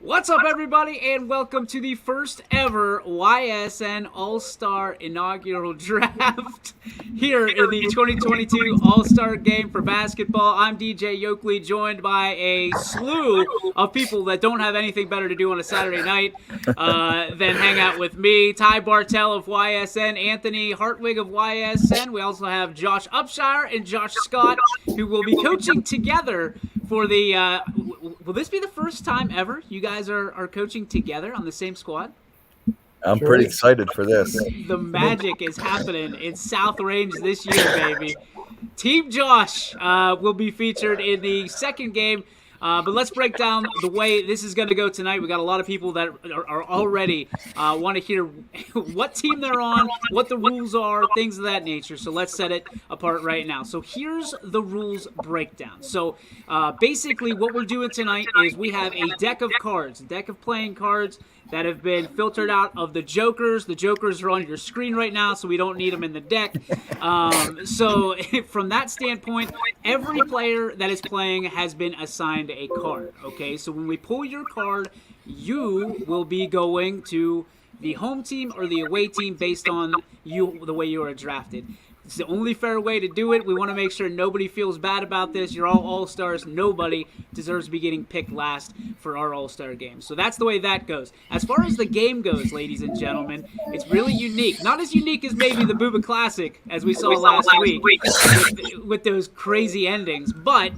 What's up, everybody, and welcome to the first ever YSN All-Star inaugural draft here in the 2022 All-Star Game for basketball. I'm DJ Yoakley, joined by a slew of people that don't have anything better to do on a Saturday night than hang out with me. Ty Bartell of YSN, Anthony Hartwig of YSN. We also have Josh Upshire and Josh Scott, who will be coaching together for the will this be the first time ever you guys are coaching together on the same squad? I'm pretty excited for this. The magic is happening in South Range this year, baby. Team Josh will be featured in the second game. But let's break down the way this is going to go tonight. We got a lot of people that are already want to hear what team they're on, what the rules are, things of that nature. So let's set it apart right now. So here's the rules breakdown. So basically what we're doing tonight is we have a deck of cards, a deck of playing cards that have been filtered out of the jokers. The jokers are on your screen right now, so we don't need them in the deck. So from that standpoint, every player that is playing has been assigned a card, okay? So when we pull your card, you will be going to the home team or the away team based on the way you are drafted. It's the only fair way to do it. We want to make sure nobody feels bad about this. You're all All-Stars. Nobody deserves to be getting picked last for our All-Star game. So that's the way that goes. As far as the game goes, ladies and gentlemen, it's really unique. Not as unique as maybe the Booba Classic, as we saw last week, with those crazy endings. But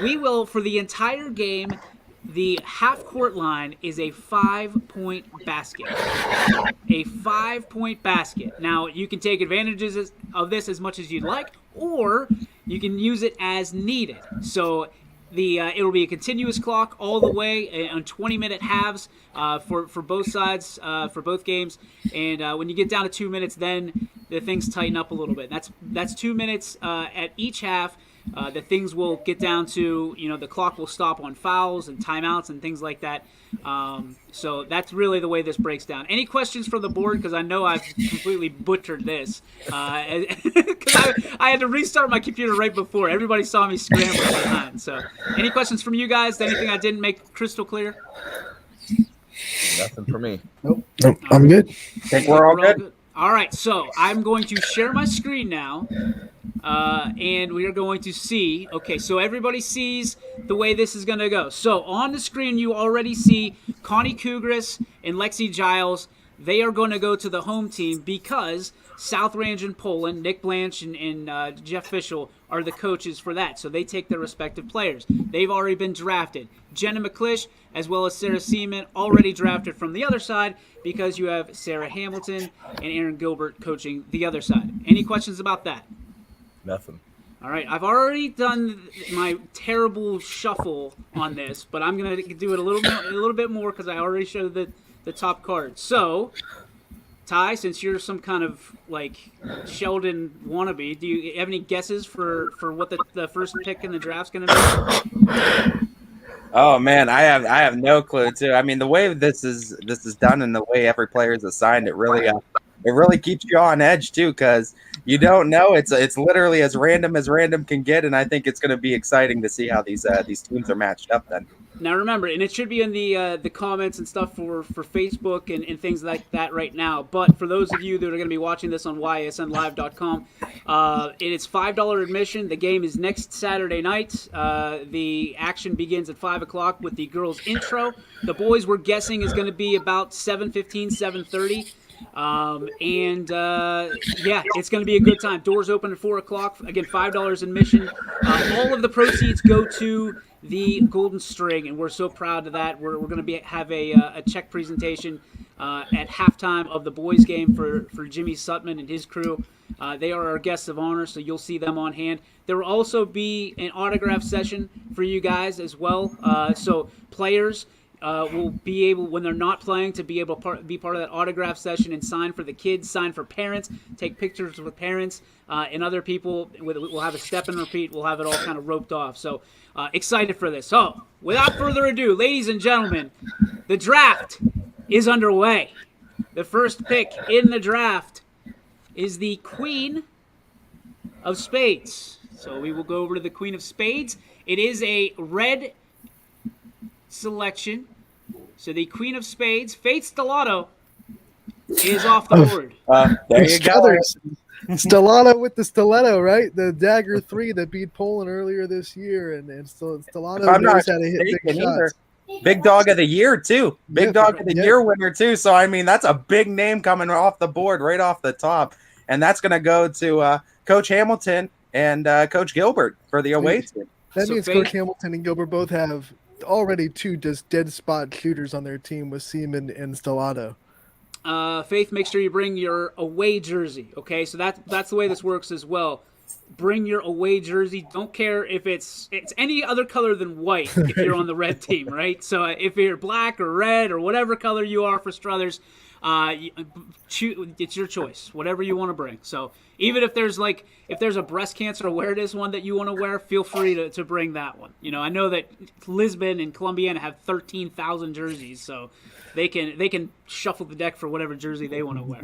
we will, for the entire game, the half-court line is a 5-point basket. A 5-point basket. Now, you can take advantages of this as much as you'd like, or you can use it as needed. So it'll be a continuous clock all the way on 20-minute halves for both sides, for both games. And when you get down to 2 minutes, then the things tighten up a little bit. That's 2 minutes at each half. The things will get down to, the clock will stop on fouls and timeouts and things like that. So that's really the way this breaks down. Any questions from the board? Because I know I've completely butchered this. Because I had to restart my computer right before. Everybody saw me scramble behind. So any questions from you guys? Anything I didn't make crystal clear? Nothing for me. Nope, I'm good. I think we're all good. All right, so I'm going to share my screen now. And we are going to see, okay, so everybody sees the way this is going to go. So on the screen, you already see Connie Kugris and Lexi Giles. They are going to go to the home team because South Range and Poland, Nick Blanche and Jeff Fischel are the coaches for that. So they take their respective players. They've already been drafted. Jenna McClish, as well as Sarah Seaman, already drafted from the other side because you have Sarah Hamilton and Aaron Gilbert coaching the other side. Any questions about that? Nothing. All right, I've already done my terrible shuffle on this, but I'm going to do it a little bit more because I already showed the top cards. So, Ty, since you're some kind of like Sheldon wannabe, do you have any guesses for what the first pick in the draft's going to be? Oh man, I have no clue too. I mean, the way this is done and the way every player is assigned, it really keeps you on edge too, because you don't know. It's literally as random can get, and I think it's going to be exciting to see how these teams are matched up then. Now remember, and it should be in the comments and stuff for Facebook and things like that right now. But for those of you that are going to be watching this on ysnlive.com, it is $5 admission. The game is next Saturday night. The action begins at 5 o'clock with the girls' intro. The boys, we're guessing, is going to be about 7:15, 7:30. Yeah, it's going to be a good time. Doors open at 4 o'clock. Again, $5 admission. All of the proceeds go to the Golden String, and we're so proud of that. We're going to have a check presentation at halftime of the boys' game for Jimmy Sutman and his crew. They are our guests of honor, so you'll see them on hand. There will also be an autograph session for you guys as well. So players will be able, when they're not playing, to be able to be part of that autograph session and sign for the kids, sign for parents, take pictures with parents, and other people. We'll have a step and repeat. We'll have it all kind of roped off. So excited for this. So without further ado, ladies and gentlemen, the draft is underway. The first pick in the draft is the Queen of Spades. So we will go over to the Queen of Spades. It is a red selection. So the Queen of Spades, Faith Stellato, is off the board. There you go. Stellato with the stiletto, right? The dagger 3 that beat Poland earlier this year, and Stellato If I'm not knows how to hit big mistaken either. shots. Big dog of the year too. Big Yeah, dog of the yeah. year winner too. So I mean, that's a big name coming off the board, right off the top, and that's going to go to Coach Hamilton and Coach Gilbert for the away team. That So means Faith- Coach Hamilton and Gilbert both have already 2 just dead spot shooters on their team with Seaman and Stellato. Faith, make sure you bring your away jersey. Okay, so that's the way this works as well. Bring your away jersey. Don't care if it's any other color than white if you're on the red team, right? So if you're black or red or whatever color you are for Struthers, it's your choice. Whatever you want to bring. So even if there's a breast cancer awareness one that you want to wear, feel free to bring that one. You know, I know that Lisbon and Columbiana have 13,000 jerseys, so they can shuffle the deck for whatever jersey they want to wear.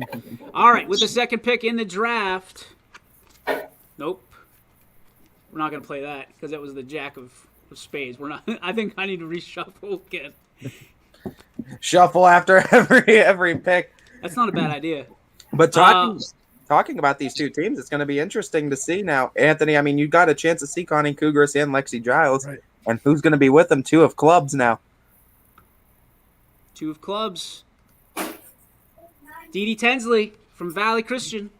All right, with the second pick in the draft. Nope. We're not going to play that because that was the Jack of Spades. We're not. I think I need to reshuffle again. Shuffle after every pick. That's not a bad idea. But talking about these two teams, it's going to be interesting to see now. Anthony, I mean, you got a chance to see Connie Kugras and Lexi Giles. Right. And who's going to be with them? 2 of clubs now. 2 of clubs. Dee Dee Tensley from Valley Christian.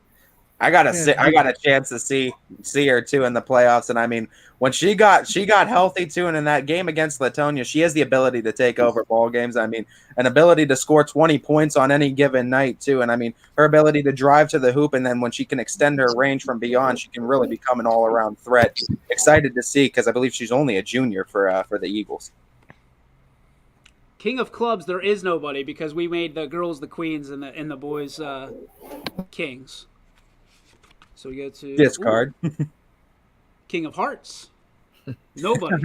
I got a chance to see her too in the playoffs, and I mean, when she got healthy too, and in that game against Latonia, she has the ability to take over ball games. I mean, an ability to score 20 points on any given night too, and I mean, her ability to drive to the hoop, and then when she can extend her range from beyond, she can really become an all-around threat. Excited to see because I believe she's only a junior for the Eagles. King of clubs, there is nobody because we made the girls the queens and the boys kings. So we go to Discard. King of Hearts. Nobody.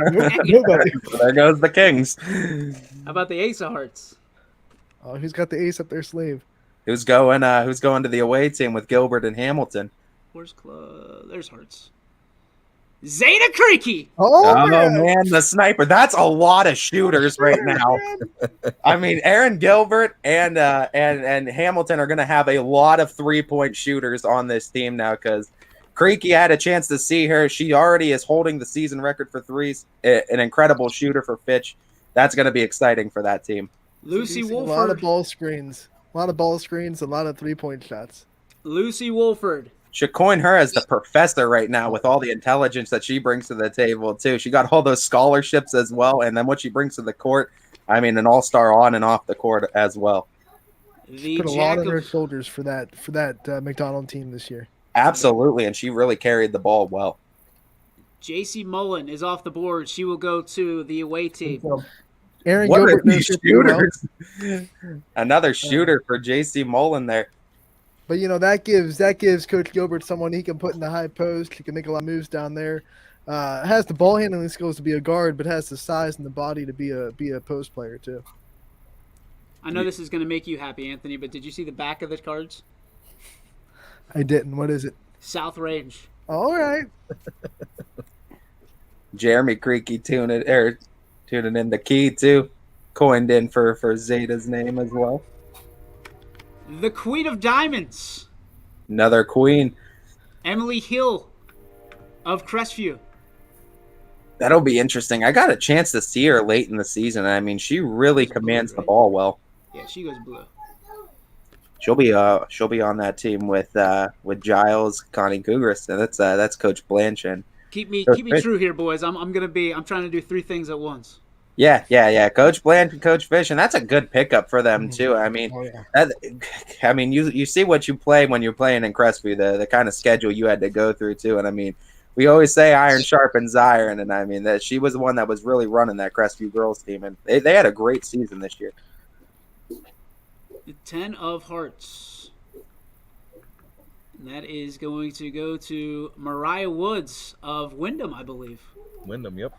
Nobody. There goes the Kings. How about the Ace of Hearts? Oh, who's got the ace up their sleeve? Who's going to the away team with Gilbert and Hamilton? Where's club? There's Hearts. Zeta Creaky. Oh, Man, the sniper. That's a lot of shooters right now. I mean, Aaron Gilbert and Hamilton are going to have a lot of 3-point shooters on this team now because Creaky had a chance to see her. She already is holding the season record for threes. An incredible shooter for Fitch. That's going to be exciting for that team. Lucy Wolford. A lot of ball screens. A lot of 3-point shots. Lucy Wolford. Should coin her as the professor right now with all the intelligence that she brings to the table, too. She got all those scholarships as well, and then what she brings to the court, I mean, an all-star on and off the court as well. The Put a lot on her shoulders for that McDonald team this year. Absolutely, and she really carried the ball well. JC Mullen is off the board. She will go to the away team. Aaron What are Gilbert these knows her pretty well. shooters? Another shooter for J.C. Mullen there. But that gives Coach Gilbert someone he can put in the high post. He can make a lot of moves down there. Has the ball handling skills to be a guard, but has the size and the body to be a post player too. I know this is going to make you happy, Anthony, but did you see the back of the cards? I didn't. What is it? South Range. All right. Jeremy Creaky tuning in the key too. Coined in for Zeta's name as well. The Queen of Diamonds. Another queen. Emily Hill of Crestview. That'll be interesting. I got a chance to see her late in the season. I mean, she really commands the ball well. Yeah, she goes blue. She'll be on that team with Giles, Connie Kugras, and that's Coach Blanche. And Keep me true here, boys. I'm trying to do 3 things at once. Yeah. Coach Blanche and Coach Fish, and that's a good pickup for them too. I mean, you see what you play when you're playing in Crestview, the kind of schedule you had to go through too. And I mean, we always say iron sharpens iron, and I mean that she was the one that was really running that Crestview girls team, and they had a great season this year. The 10 of Hearts. And that is going to go to Mariah Woods of Wyndham, I believe. Wyndham, yep.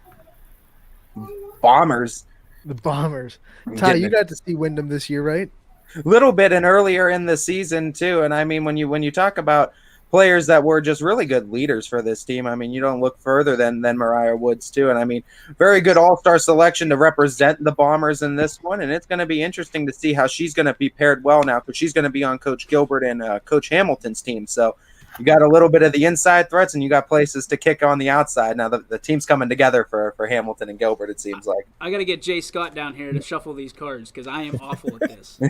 Bombers. The Bombers. Ty, you got to see Wyndham this year, right? Little bit and earlier in the season too. And I mean, when you talk about players that were just really good leaders for this team. I mean, you don't look further than Mariah Woods too, and I mean, very good all-star selection to represent the Bombers in this one, and it's going to be interesting to see how she's going to be paired well now, because she's going to be on Coach Gilbert and Coach Hamilton's team. So you got a little bit of the inside threats, and you got places to kick on the outside. Now the team's coming together for Hamilton and Gilbert, it seems like. I got to get Jay Scott down here to shuffle these cards because I am awful at this.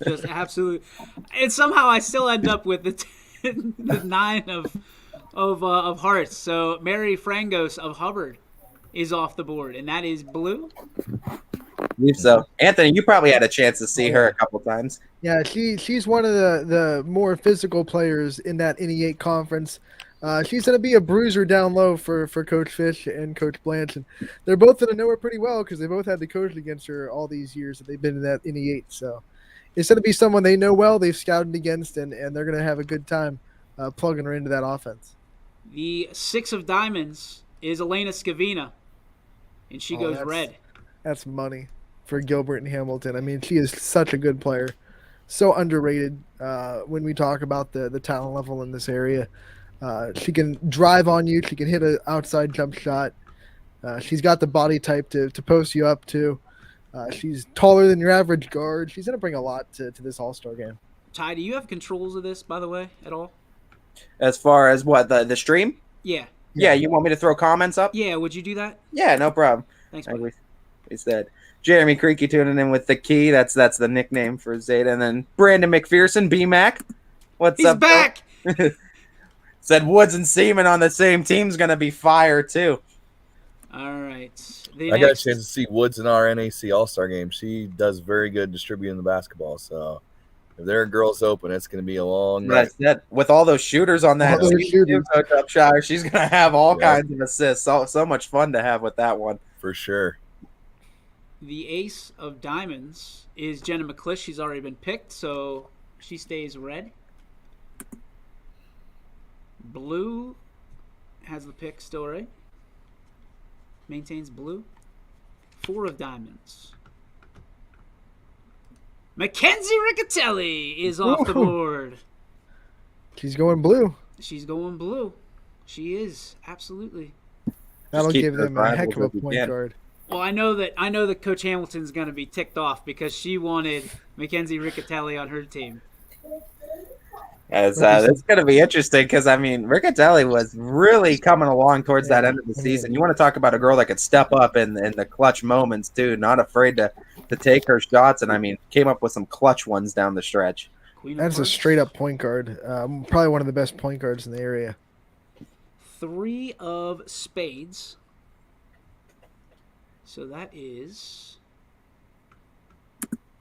Just absolutely. And somehow I still end up with the 9 of hearts. So Mary Frangos of Hubbard is off the board, and that is blue. I believe so. Anthony, you probably had a chance to see her a couple times. Yeah, she's one of the more physical players in that NE8 conference. She's going to be a bruiser down low for Coach Fish and Coach Blanche. And they're both going to know her pretty well because they both had to coach against her all these years that they've been in that NE8. So it's going to be someone they know well, they've scouted against, and they're going to have a good time plugging her into that offense. The 6 of diamonds is Elena Scavina, and she goes red. That's money for Gilbert and Hamilton. I mean, she is such a good player. So underrated when we talk about the talent level in this area. She can drive on you. She can hit an outside jump shot. She's got the body type to post you up too. She's taller than your average guard. She's going to bring a lot to this All-Star game. Ty, do you have controls of this, by the way, at all? As far as what, the stream? Yeah. Yeah, you want me to throw comments up? Yeah, would you do that? Yeah, no problem. Thanks, Like buddy. we said. Jeremy Creaky tuning in with the key. That's the nickname for Zeta. And then Brandon McPherson, B-Mac. What's He's up? He's back! Said Woods and Seaman on the same team's going to be fire, too. All right. I got a chance to see Woods in our NAC All-Star game. She does very good distributing the basketball. So if there are girls open, it's going to be a long night. With all those shooters on that up shot, she's going to have all kinds of assists. So much fun to have with that one. For sure. The ace of diamonds is Jenna McClish. She's already been picked, so she stays red. Blue has the pick still, right? Maintains blue. 4 of diamonds. Mackenzie Riccatelli is off the board. She's going blue. She's going blue. She is, absolutely. That'll give them a heck of a point guard. Well, I know that Coach Hamilton's going to be ticked off because she wanted Mackenzie Riccatelli on her team. It's going to be interesting because, I mean, Riccatelli was really coming along towards that end of the season. You want to talk about a girl that could step up in the clutch moments, too, not afraid to take her shots, and, I mean, came up with some clutch ones down the stretch. That's a straight-up point guard. Probably one of the best point guards in the area. 3 of spades. So that is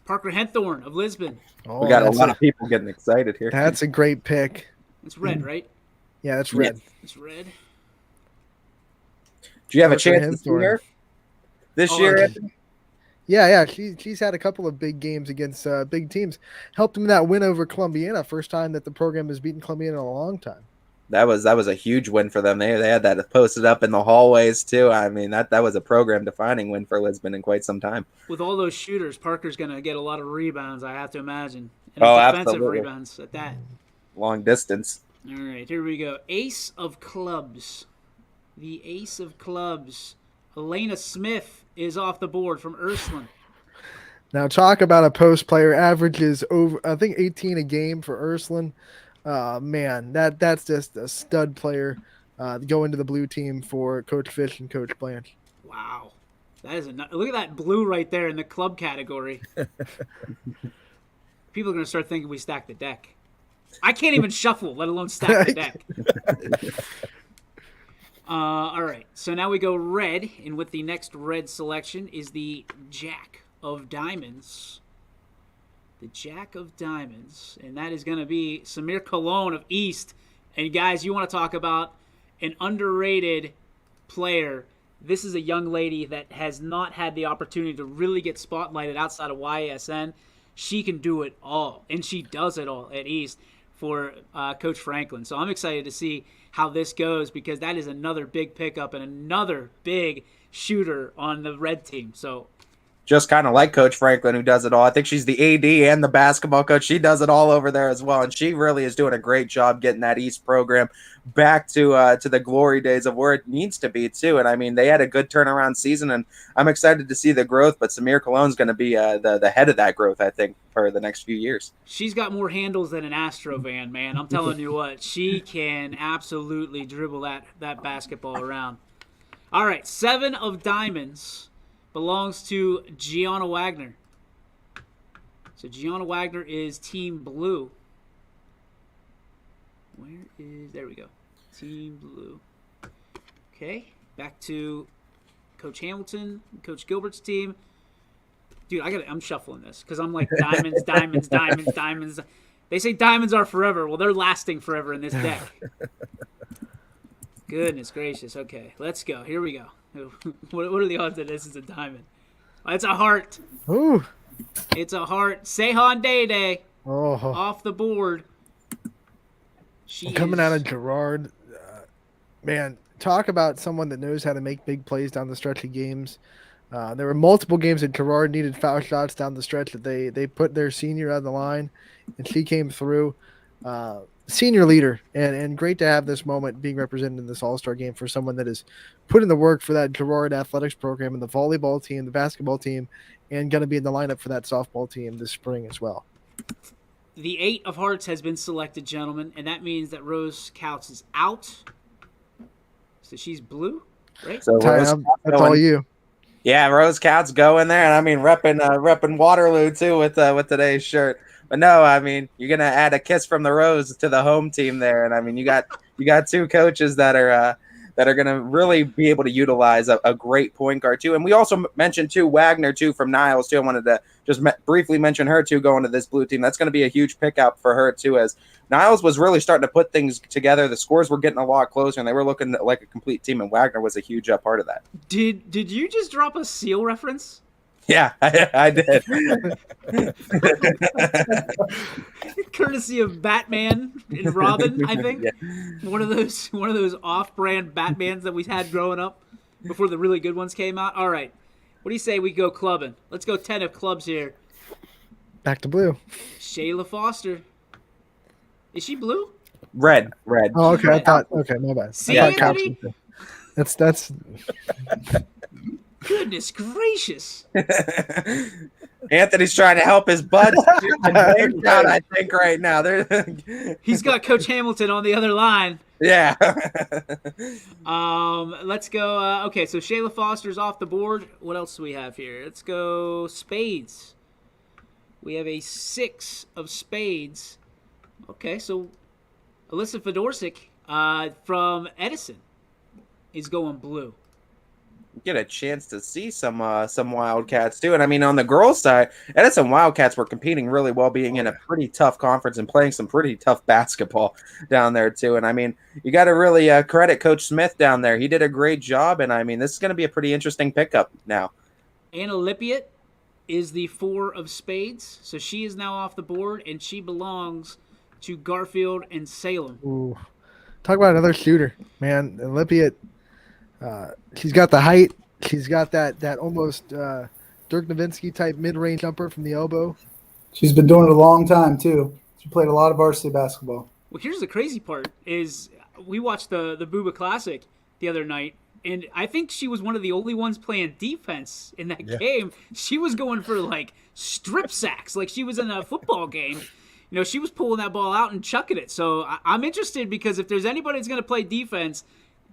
Parker Henthorne of Lisbon. Oh, we got a lot of people getting excited here. That's a great pick. It's red, right? Yeah, that's red. It's red. Do you have a chance to see her this year? Yeah. She's had a couple of big games against big teams. Helped them in that win over Columbiana. First time that the program has beaten Columbiana in a long time. That was a huge win for them. They had that posted up in the hallways too. I mean, that was a program defining win for Lisbon in quite some time. With all those shooters, Parker's going to get a lot of rebounds, I have to imagine. And defensive absolutely. Rebounds at that. Long distance. All right, here we go. Ace of clubs. The ace of clubs. Elena Smith is off the board from Ursuline. Now talk about a post player. Averages over, I think, 18 a game for Ursuline. Man, that's just a stud player going to the blue team for Coach Fish and Coach Blanche. Wow. That is look at that blue right there in the club category. People are going to start thinking we stacked the deck. I can't even shuffle, let alone stack the deck. All right, so now we go red, and with the next red selection is the Jack of Diamonds. The Jack of Diamonds, and that is going to be Samir Cologne of East. And guys, you want to talk about an underrated player. This is a young lady that has not had the opportunity to really get spotlighted outside of YSN. She can do it all, and she does it all at East for Coach Franklin. So I'm excited to see how this goes because that is another big pickup and another big shooter on the red team. So just kind of like Coach Franklin, who does it all. I think she's the AD and the basketball coach. She does it all over there as well, and she really is doing a great job getting that East program back to the glory days of where it needs to be too. And I mean, they had a good turnaround season, and I'm excited to see the growth. But Samir Cologne's going to be the head of that growth, I think, for the next few years. She's got more handles than an Astro van, man. I'm telling you what, she can absolutely dribble that basketball around. All right, 7 of diamonds belongs to Gianna Wagner. So Gianna Wagner is Team Blue. There we go. Team Blue. Okay, back to Coach Hamilton, Coach Gilbert's team. Dude, I'm shuffling this because I'm like diamonds, diamonds, diamonds, diamonds. They say diamonds are forever. Well, they're lasting forever in this deck. Goodness gracious. Okay, let's go. Here we go. What are the odds that this is a diamond? It's a heart. Ooh. It's a heart. Sehan Day Oh. off the board. Coming out of Girard. Man, talk about someone that knows how to make big plays down the stretch of games. There were multiple games that Girard needed foul shots down the stretch that they put their senior on the line, and she came through. Senior leader, and great to have this moment being represented in this All-Star game for someone that is put in the work for that Girard athletics program and the volleyball team, the basketball team, and going to be in the lineup for that softball team this spring as well. The 8 of hearts has been selected, gentlemen, and that means that Rose Couts is out. So she's blue, right? So That's all you. Yeah, Rose Couts go in there, and I mean repping Waterloo too with today's shirt. But no, I mean, you're gonna add a kiss from the rose to the home team there, and I mean, you got 2 coaches that are gonna really be able to utilize a great point guard too. And we also mentioned too Wagner too from Niles too. I wanted to just briefly mention her too going to this blue team. That's going to be a huge pickup for her too, as Niles was really starting to put things together. The scores were getting a lot closer, and they were looking like a complete team. And Wagner was a huge part of that. Did you just drop a Seal reference? Yeah, I did. Courtesy of Batman and Robin, I think. Yeah. One of those off-brand Batmans that we had growing up before the really good ones came out. All right. What do you say we go clubbing? Let's go 10 of clubs here. Back to blue. Shayla Foster. Is she blue? Red. Oh, okay. I thought. Okay, my bad. See, I thought Anthony? that's. Goodness gracious. Anthony's trying to help his buds. I think right now. He's got Coach Hamilton on the other line. Yeah. Let's go. Okay, so Shayla Foster's off the board. What else do we have here? Let's go Spades. We have a 6 of Spades. Okay, so Alyssa Fedorsick from Edison is going blue. Get a chance to see some Wildcats too. And I mean, on the girls' side, Edison Wildcats were competing really well, being in a pretty tough conference and playing some pretty tough basketball down there too. And I mean, you got to really credit Coach Smith down there. He did a great job, and I mean, this is going to be a pretty interesting pickup now. Anna Lipiet is the 4 of Spades, so she is now off the board, and she belongs to Garfield and Salem. Ooh. Talk about another shooter, man. And Lipiet. She's got the height. She's got that almost Dirk Nowitzki type mid-range jumper from the elbow. She's been doing it a long time too. She played a lot of varsity basketball. Well, here's the crazy part: is we watched the Booba Classic the other night, and I think she was one of the only ones playing defense in that game. She was going for like strip sacks, like she was in a football game. You know, she was pulling that ball out and chucking it. So I'm interested because if there's anybody that's going to play defense,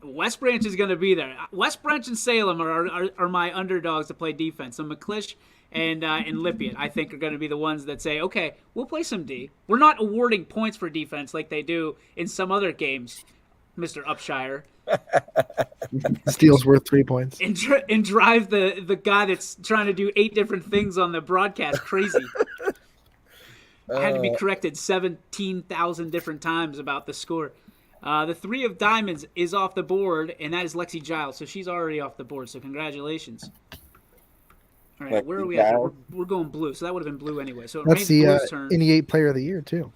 West Branch is going to be there. West Branch and Salem are my underdogs to play defense. So McClish and Lipiet, I think, are going to be the ones that say, okay, we'll play some D. We're not awarding points for defense like they do in some other games, Mr. Upshire. Steel's worth 3 points. And drive the guy that's trying to do 8 different things on the broadcast crazy. I had to be corrected 17,000 different times about the score. The 3 of diamonds is off the board, and that is Lexi Giles. So she's already off the board, so congratulations. All right, where are we at? We're going blue, so that would have been blue anyway. So it That's remains the Blue's turn. NE8 Player of the Year, too.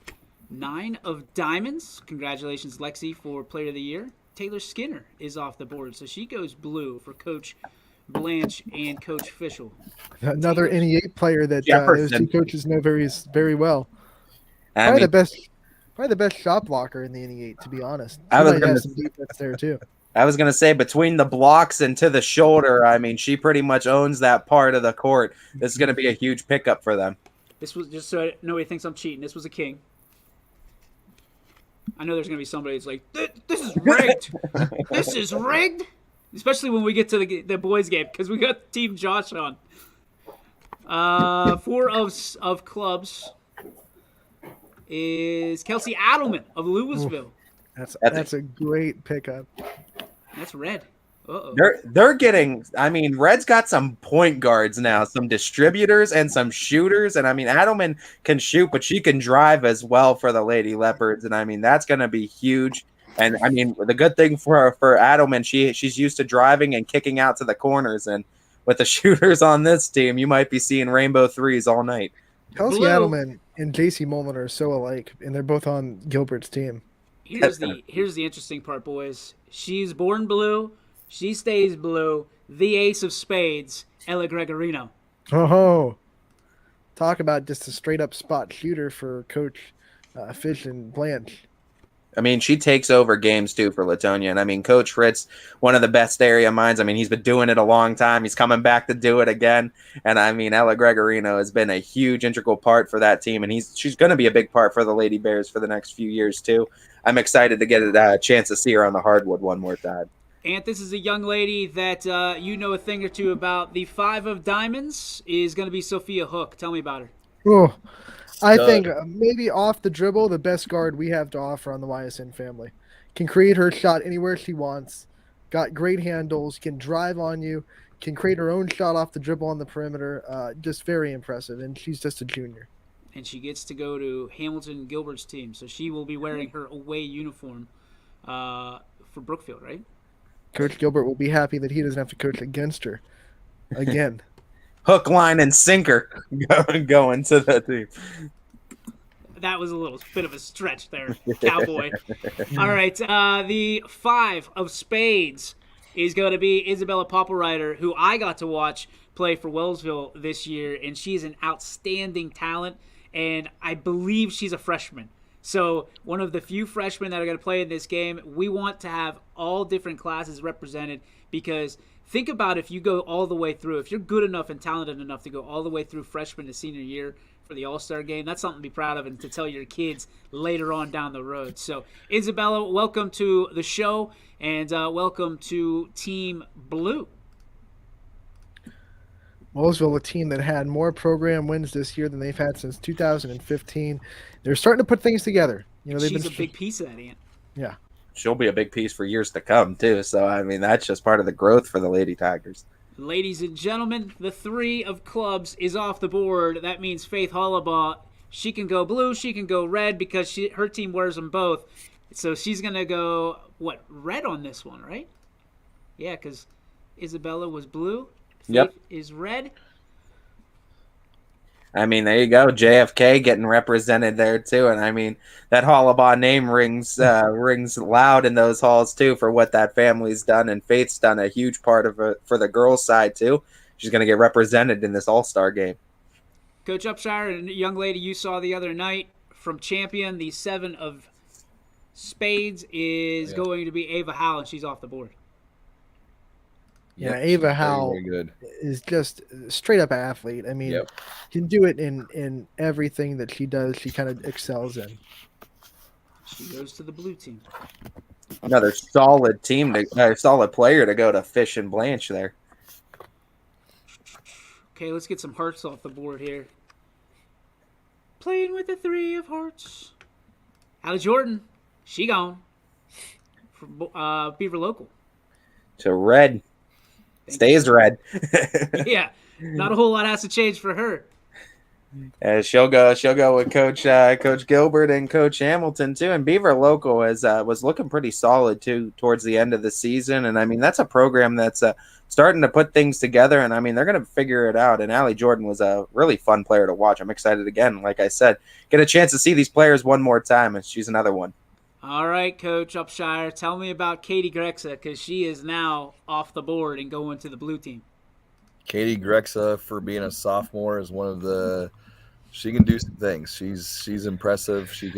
9 of diamonds. Congratulations, Lexi, for Player of the Year. Taylor Skinner is off the board, so she goes blue for Coach Blanche, and Coach Fischel. Another Tigers. NE8 player that those Jefferson. two coaches know very well. I Probably mean, the best shot blocker in the NE8, to be honest. I She was might gonna have some defense there too. I was going to say between the blocks and to the shoulder, I mean, she pretty much owns that part of the court. This is going to be a huge pickup for them. This was just so nobody thinks I'm cheating. This was a king. I know there's going to be somebody that's like, this is rigged. This is rigged. Especially when we get to the boys' game because we got Team Josh on. 4 of clubs is Kelsey Edelman of Louisville. That's a great pickup. That's red. Uh-oh. They're getting, I mean, Red's got some point guards now, some distributors and some shooters. And I mean, Adelman can shoot, but she can drive as well for the Lady Leopards. And I mean, that's going to be huge. And I mean, the good thing for Adelman, she's used to driving and kicking out to the corners. And with the shooters on this team, you might be seeing rainbow threes all night. Kelsey Blue. Edelman and JC Mullen are so alike, and they're both on Gilbert's team. Here's the interesting part, boys. She's born blue. She stays blue. The ace of spades, Ella Gregorino. Oh, talk about just a straight up spot shooter for Coach Fish and Blanche. I mean, she takes over games too for Latonia. And I mean, Coach Fritz, one of the best area minds. I mean, he's been doing it a long time. He's coming back to do it again. And I mean, Ella Gregorino has been a huge integral part for that team. And she's going to be a big part for the Lady Bears for the next few years too. I'm excited to get a chance to see her on the hardwood one more time. And this is a young lady that you know a thing or two about. The 5 of diamonds is going to be Sophia Hook. Tell me about her. Oh, I think maybe off the dribble, the best guard we have to offer on the YSN family. Can create her shot anywhere she wants. Got great handles. Can drive on you. Can create her own shot off the dribble on the perimeter. Just very impressive. And she's just a junior. And she gets to go to Hamilton Gilbert's team. So she will be wearing her away uniform for Brookfield, right? Coach Gilbert will be happy that he doesn't have to coach against her again. Hook, line, and sinker going to the team. That was a little bit of a stretch there, cowboy. All right, the 5 of spades is going to be Isabella Popplewriter, who I got to watch play for Wellsville this year, and she's an outstanding talent, and I believe she's a freshman. So one of the few freshmen that are going to play in this game. We want to have all different classes represented because think about if you go all the way through. If you're good enough and talented enough to go all the way through freshman to senior year for the All-Star Game, that's something to be proud of and to tell your kids later on down the road. So, Isabella, welcome to the show and welcome to Team Blue. Wellsville, a team that had more program wins this year than they've had since 2015. They're starting to put things together. You know, She's a big piece of that, Ant. Yeah. She'll be a big piece for years to come, too. So, I mean, that's just part of the growth for the Lady Tigers. Ladies and gentlemen, the 3 of clubs is off the board. That means Faith Hollabaugh. She can go blue, she can go red because her team wears them both. So she's going to go, red on this one, right? Yeah, because Isabella was blue. Yep. Faith is red. I mean, there you go. JFK getting represented there, too. And, I mean, that Hollabaugh name rings loud in those halls, too, for what that family's done. And Faith's done a huge part of it for the girls' side, too. She's going to get represented in this All-Star game. Coach Upshire, a young lady you saw the other night from Champion, the 7 of spades is going to be Ava Howe, and she's off the board. Yeah, Ava Howe is just a straight-up athlete. I mean, can do it in everything that she does. She kind of excels in. She goes to the blue team. Another solid solid player to go to Fish and Blanche there. Okay, let's get some hearts off the board here. Playing with the 3 of hearts. Allie Jordan, she gone. For Beaver Local. To red. Stays red. Yeah, not a whole lot has to change for her. She'll go with Coach Gilbert and Coach Hamilton too. And Beaver Local was looking pretty solid too towards the end of the season. And I mean that's a program that's starting to put things together. And I mean they're going to figure it out. And Allie Jordan was a really fun player to watch. I'm excited again. Like I said, get a chance to see these players one more time, and she's another one. All right, Coach Upshire, tell me about Katie Grecza because she is now off the board and going to the blue team. Katie Grecza, for being a sophomore, is one of the. She can do some things. She's impressive. She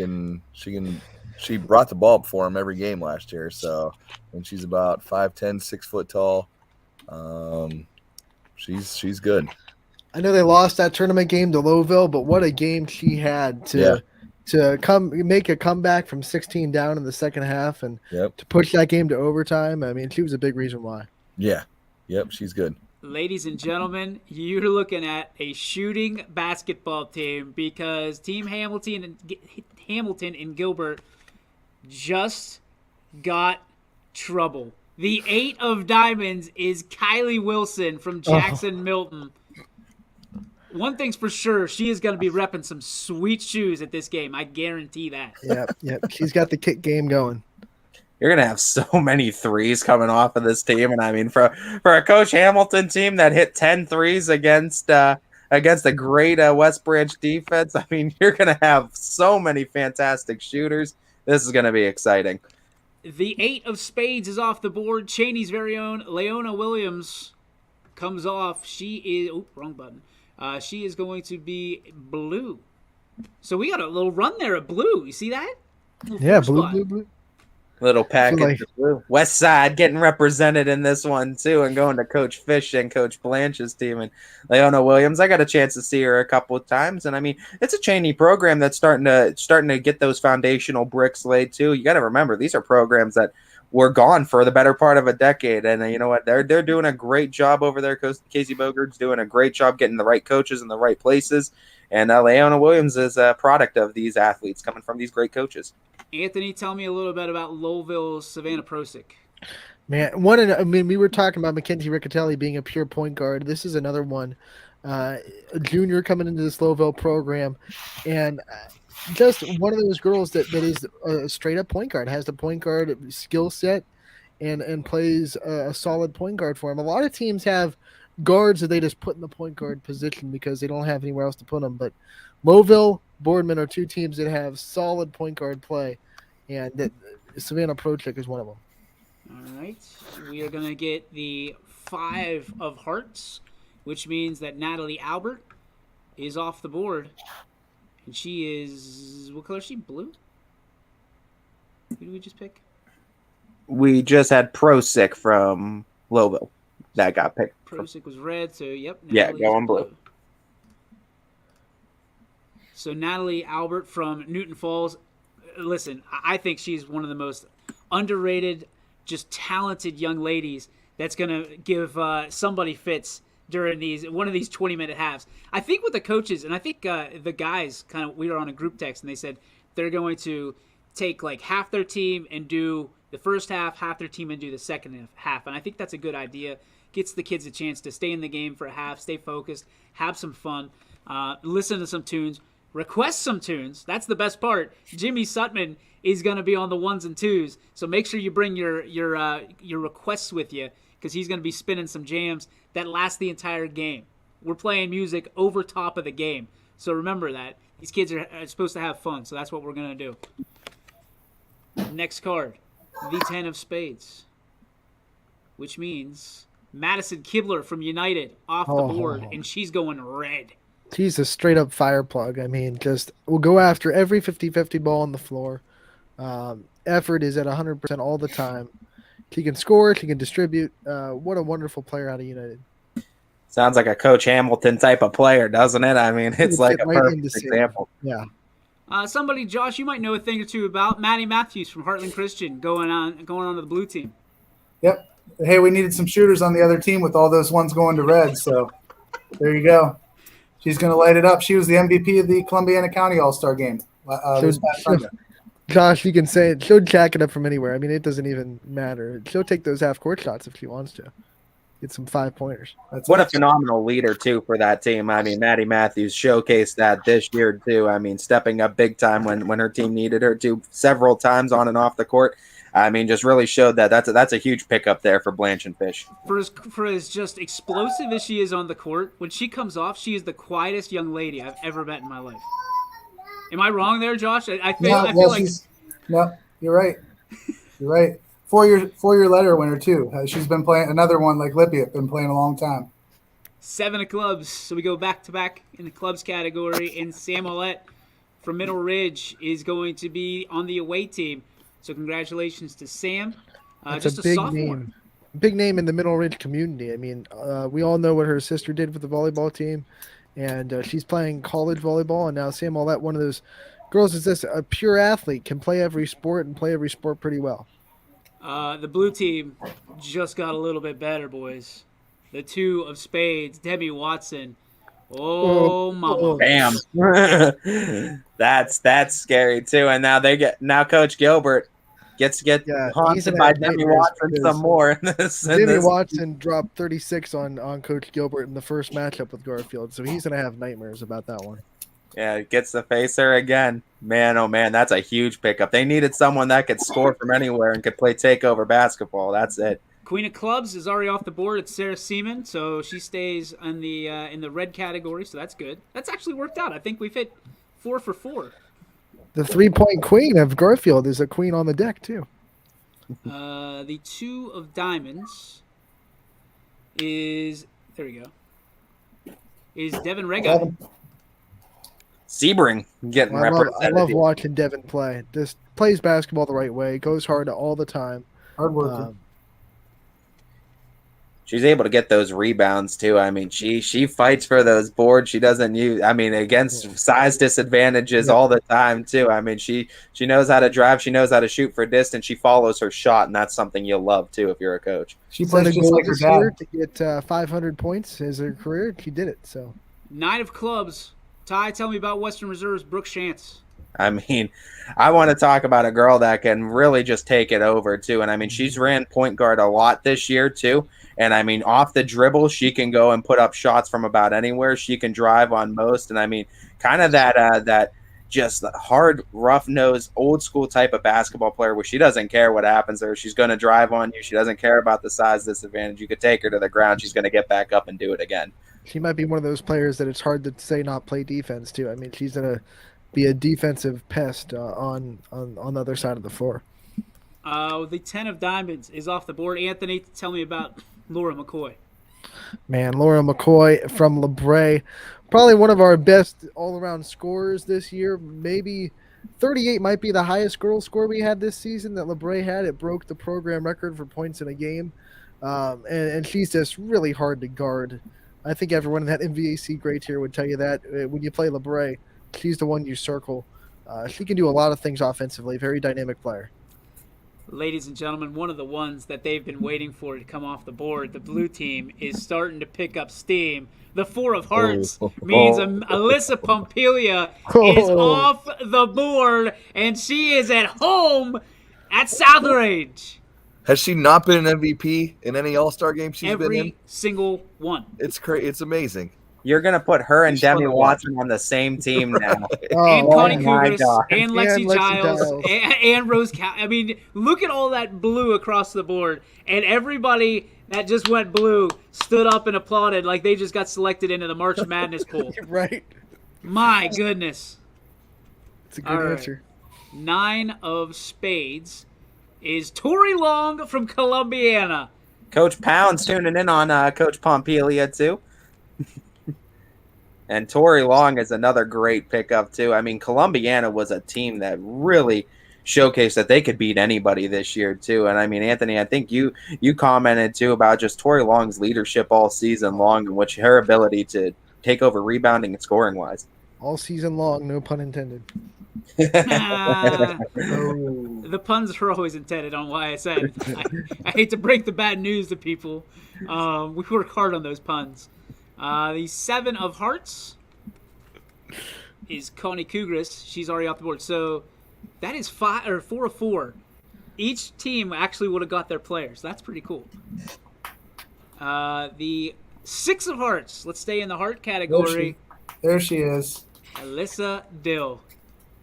brought the ball up for him every game last year. So, and she's about 5'10", 6 foot tall. She's good. I know they lost that tournament game to Lowville, but what a game she had to make a comeback from 16 down in the second half and to push that game to overtime. I mean, she was a big reason why. Yeah. Yep, she's good. Ladies and gentlemen, you're looking at a shooting basketball team because Team Hamilton and Gilbert just got trouble. The 8 of diamonds is Kylie Wilson from Jackson Milton. One thing's for sure, she is going to be repping some sweet shoes at this game. I guarantee that. Yep. She's got the kick game going. You're going to have so many threes coming off of this team. And I mean, for a Coach Hamilton team that hit 10 threes against a great West Branch defense, I mean, you're going to have so many fantastic shooters. This is going to be exciting. The 8 of spades is off the board. Cheney's very own Leona Williams comes off. She is wrong button. She is going to be blue. So we got a little run there of blue. You see that? Yeah, blue. Little package of blue. West Side getting represented in this one too, and going to Coach Fish and Coach Blanche's team. And Leona Williams, I got a chance to see her a couple of times, and I mean, it's a Cheney program that's starting to get those foundational bricks laid too. You got to remember, these are programs that were gone for the better part of a decade, and you know what? They're doing a great job over there. Casey Bogart's doing a great job getting the right coaches in the right places, and Leona Williams is a product of these athletes coming from these great coaches. Anthony, tell me a little bit about Lowville's Savannah Prosick. Man, we were talking about Mackenzie Riccatelli being a pure point guard. This is another one, a junior coming into this Lowville program, and just one of those girls that is a straight up point guard, has the point guard skill set, and plays a solid point guard for him. A lot of teams have guards that they just put in the point guard position because they don't have anywhere else to put them, but Lowville, Boardman are two teams that have solid point guard play, and that Savannah Prosick is one of them. All right. We are going to get the 5 of hearts, which means that Natalie Albert is off the board. And she is, what color is she? Blue? Who did we just pick? We just had Prosick from Lowville that got picked. Prosick was red, so yep. Natalie's going blue. So Natalie Albert from Newton Falls, listen, I think she's one of the most underrated, just talented young ladies that's going to give somebody fits during one of these 20-minute halves. I think with the coaches, and I think the guys we were on a group text, and they said they're going to take like half their team and do the first half their team and do the second half. And I think that's a good idea. Gets the kids a chance to stay in the game for a half, stay focused, have some fun, listen to some tunes. Request some tunes. That's the best part. Jimmy Sutman is going to be on the 1s and 2s, so make sure you bring your requests with you because he's going to be spinning some jams that last the entire game. We're playing music over top of the game, so remember that. These kids are supposed to have fun, so that's what we're going to do. Next card, the 10 of spades, which means Madison Kibler from United off the board, and she's going red. She's a straight-up fire plug. I mean, we'll go after every 50-50 ball on the floor. Effort is at 100% all the time. She can score. She can distribute. What a wonderful player out of United. Sounds like a Coach Hamilton type of player, doesn't it? I mean, it's like a perfect example. Yeah. Somebody, Josh, you might know a thing or two about Maddie Matthews from Heartland Christian going on to the blue team. Yep. Hey, we needed some shooters on the other team with all those ones going to red, so there you go. She's going to light it up. She was the MVP of the Columbiana County All-Star Game this past Sunday. Josh, you can say it. She'll jack it up from anywhere. I mean, it doesn't even matter. She'll take those half-court shots if she wants to. Get some 5-pointers. What a phenomenal leader, too, for that team. I mean, Maddie Matthews showcased that this year, too. I mean, stepping up big time when her team needed her to several times on and off the court. I mean, just really showed that that's a huge pickup there for Blanche and Fish. For as just explosive as she is on the court, when she comes off, she is the quietest young lady I've ever met in my life. Am I wrong there, Josh? I feel like no, you're right. You're right. Four-year letter winner too. She's been playing another one like Lipiet, been playing a long time. 7 of clubs. So we go back-to-back in the clubs category. And Sam Ouellette from Middle Ridge is going to be on the away team. So congratulations to Sam. That's Just a big sophomore. name. Big name in the Middle Ridge community. I mean, we all know what her sister did with the volleyball team, and she's playing college volleyball. And now Sam Ouellette, one of those girls, is this a pure athlete, can play every sport and play every sport pretty well. The blue team just got a little bit better, boys. The 2 of Spades, Debbie Watson. Oh, mama. Bam. That's scary too. And now Coach Gilbert gets to get haunted by Debbie Watson some more in this. Debbie Watson dropped 36 on Coach Gilbert in the first matchup with Garfield, so he's going to have nightmares about that one. Yeah, gets to face her again. Man, oh man, that's a huge pickup. They needed someone that could score from anywhere and could play takeover basketball. That's it. Queen of Clubs is already off the board. It's Sarah Seaman, so she stays in the red category, so that's good. That's actually worked out. I think we've hit 4 for 4. The 3-point queen of Garfield is a queen on the deck, too. The 2 of Diamonds is, there we go, is Devin Reagan. Sebring getting represented. I love watching Devin play. Just plays basketball the right way, goes hard all the time. Hard worker. She's able to get those rebounds too. I mean, she fights for those boards. She doesn't use. I mean, against size disadvantages all the time too. I mean, she knows how to drive. She knows how to shoot for distance. She follows her shot, and that's something you'll love too if you're a coach. She plays just like her dad. To get 500 points as her career, she did it. So 9 of Clubs. Ty, tell me about Western Reserve's Brooke Shantz. I mean, I want to talk about a girl that can really just take it over too. And I mean, she's ran point guard a lot this year too. And I mean, off the dribble, she can go and put up shots from about anywhere. She can drive on most. And I mean, kind of that just hard, rough-nosed, old-school type of basketball player where she doesn't care what happens to her. She's going to drive on you. She doesn't care about the size disadvantage. You could take her to the ground. She's going to get back up and do it again. She might be one of those players that it's hard to say not play defense too. I mean, she's going to be a defensive pest on the other side of the floor. The 10 of Diamonds is off the board. Anthony, tell me about Laura McCoy. Man, Laura McCoy from LeBray, probably one of our best all-around scorers this year. Maybe 38 might be the highest girl score we had this season that LeBray had. It broke the program record for points in a game. And she's just really hard to guard. I think everyone in that MVAC grade tier would tell you that when you play LeBray, she's the one you circle. She can do a lot of things offensively. Very dynamic player. Ladies and gentlemen, one of the ones that they've been waiting for to come off the board, the blue team, is starting to pick up steam. The 4 of Hearts means Alyssa Pompelia is off the board, and she is at home at South Range. Has she not been an MVP in any All-Star game she's been in? Every single one. It's crazy. It's amazing. You're going to put her and Demi Watson on the same team now. And Connie my Kugras, God. and Lexi Lexi Giles, Giles. and Rose Cal. I mean, look at all that blue across the board. And everybody that just went blue stood up and applauded like they just got selected into the March Madness pool. Right. My goodness. It's a good answer. 9 of Spades is Tori Long from Columbiana. Coach Pound's tuning in on Coach Pompelia too. And Tori Long is another great pickup too. I mean, Columbiana was a team that really showcased that they could beat anybody this year too. And I mean, Anthony, I think you commented too about just Tori Long's leadership all season long, and which her ability to take over rebounding and scoring wise. All season long, no pun intended. The puns are always intended on YSN. I hate to break the bad news to people. We work hard on those puns. The 7 of Hearts is Connie Kugras. She's already off the board. So that is 4 of 4. Each team actually would have got their players. That's pretty cool. The 6 of Hearts. Let's stay in the heart category. There she is. Alyssa Dill.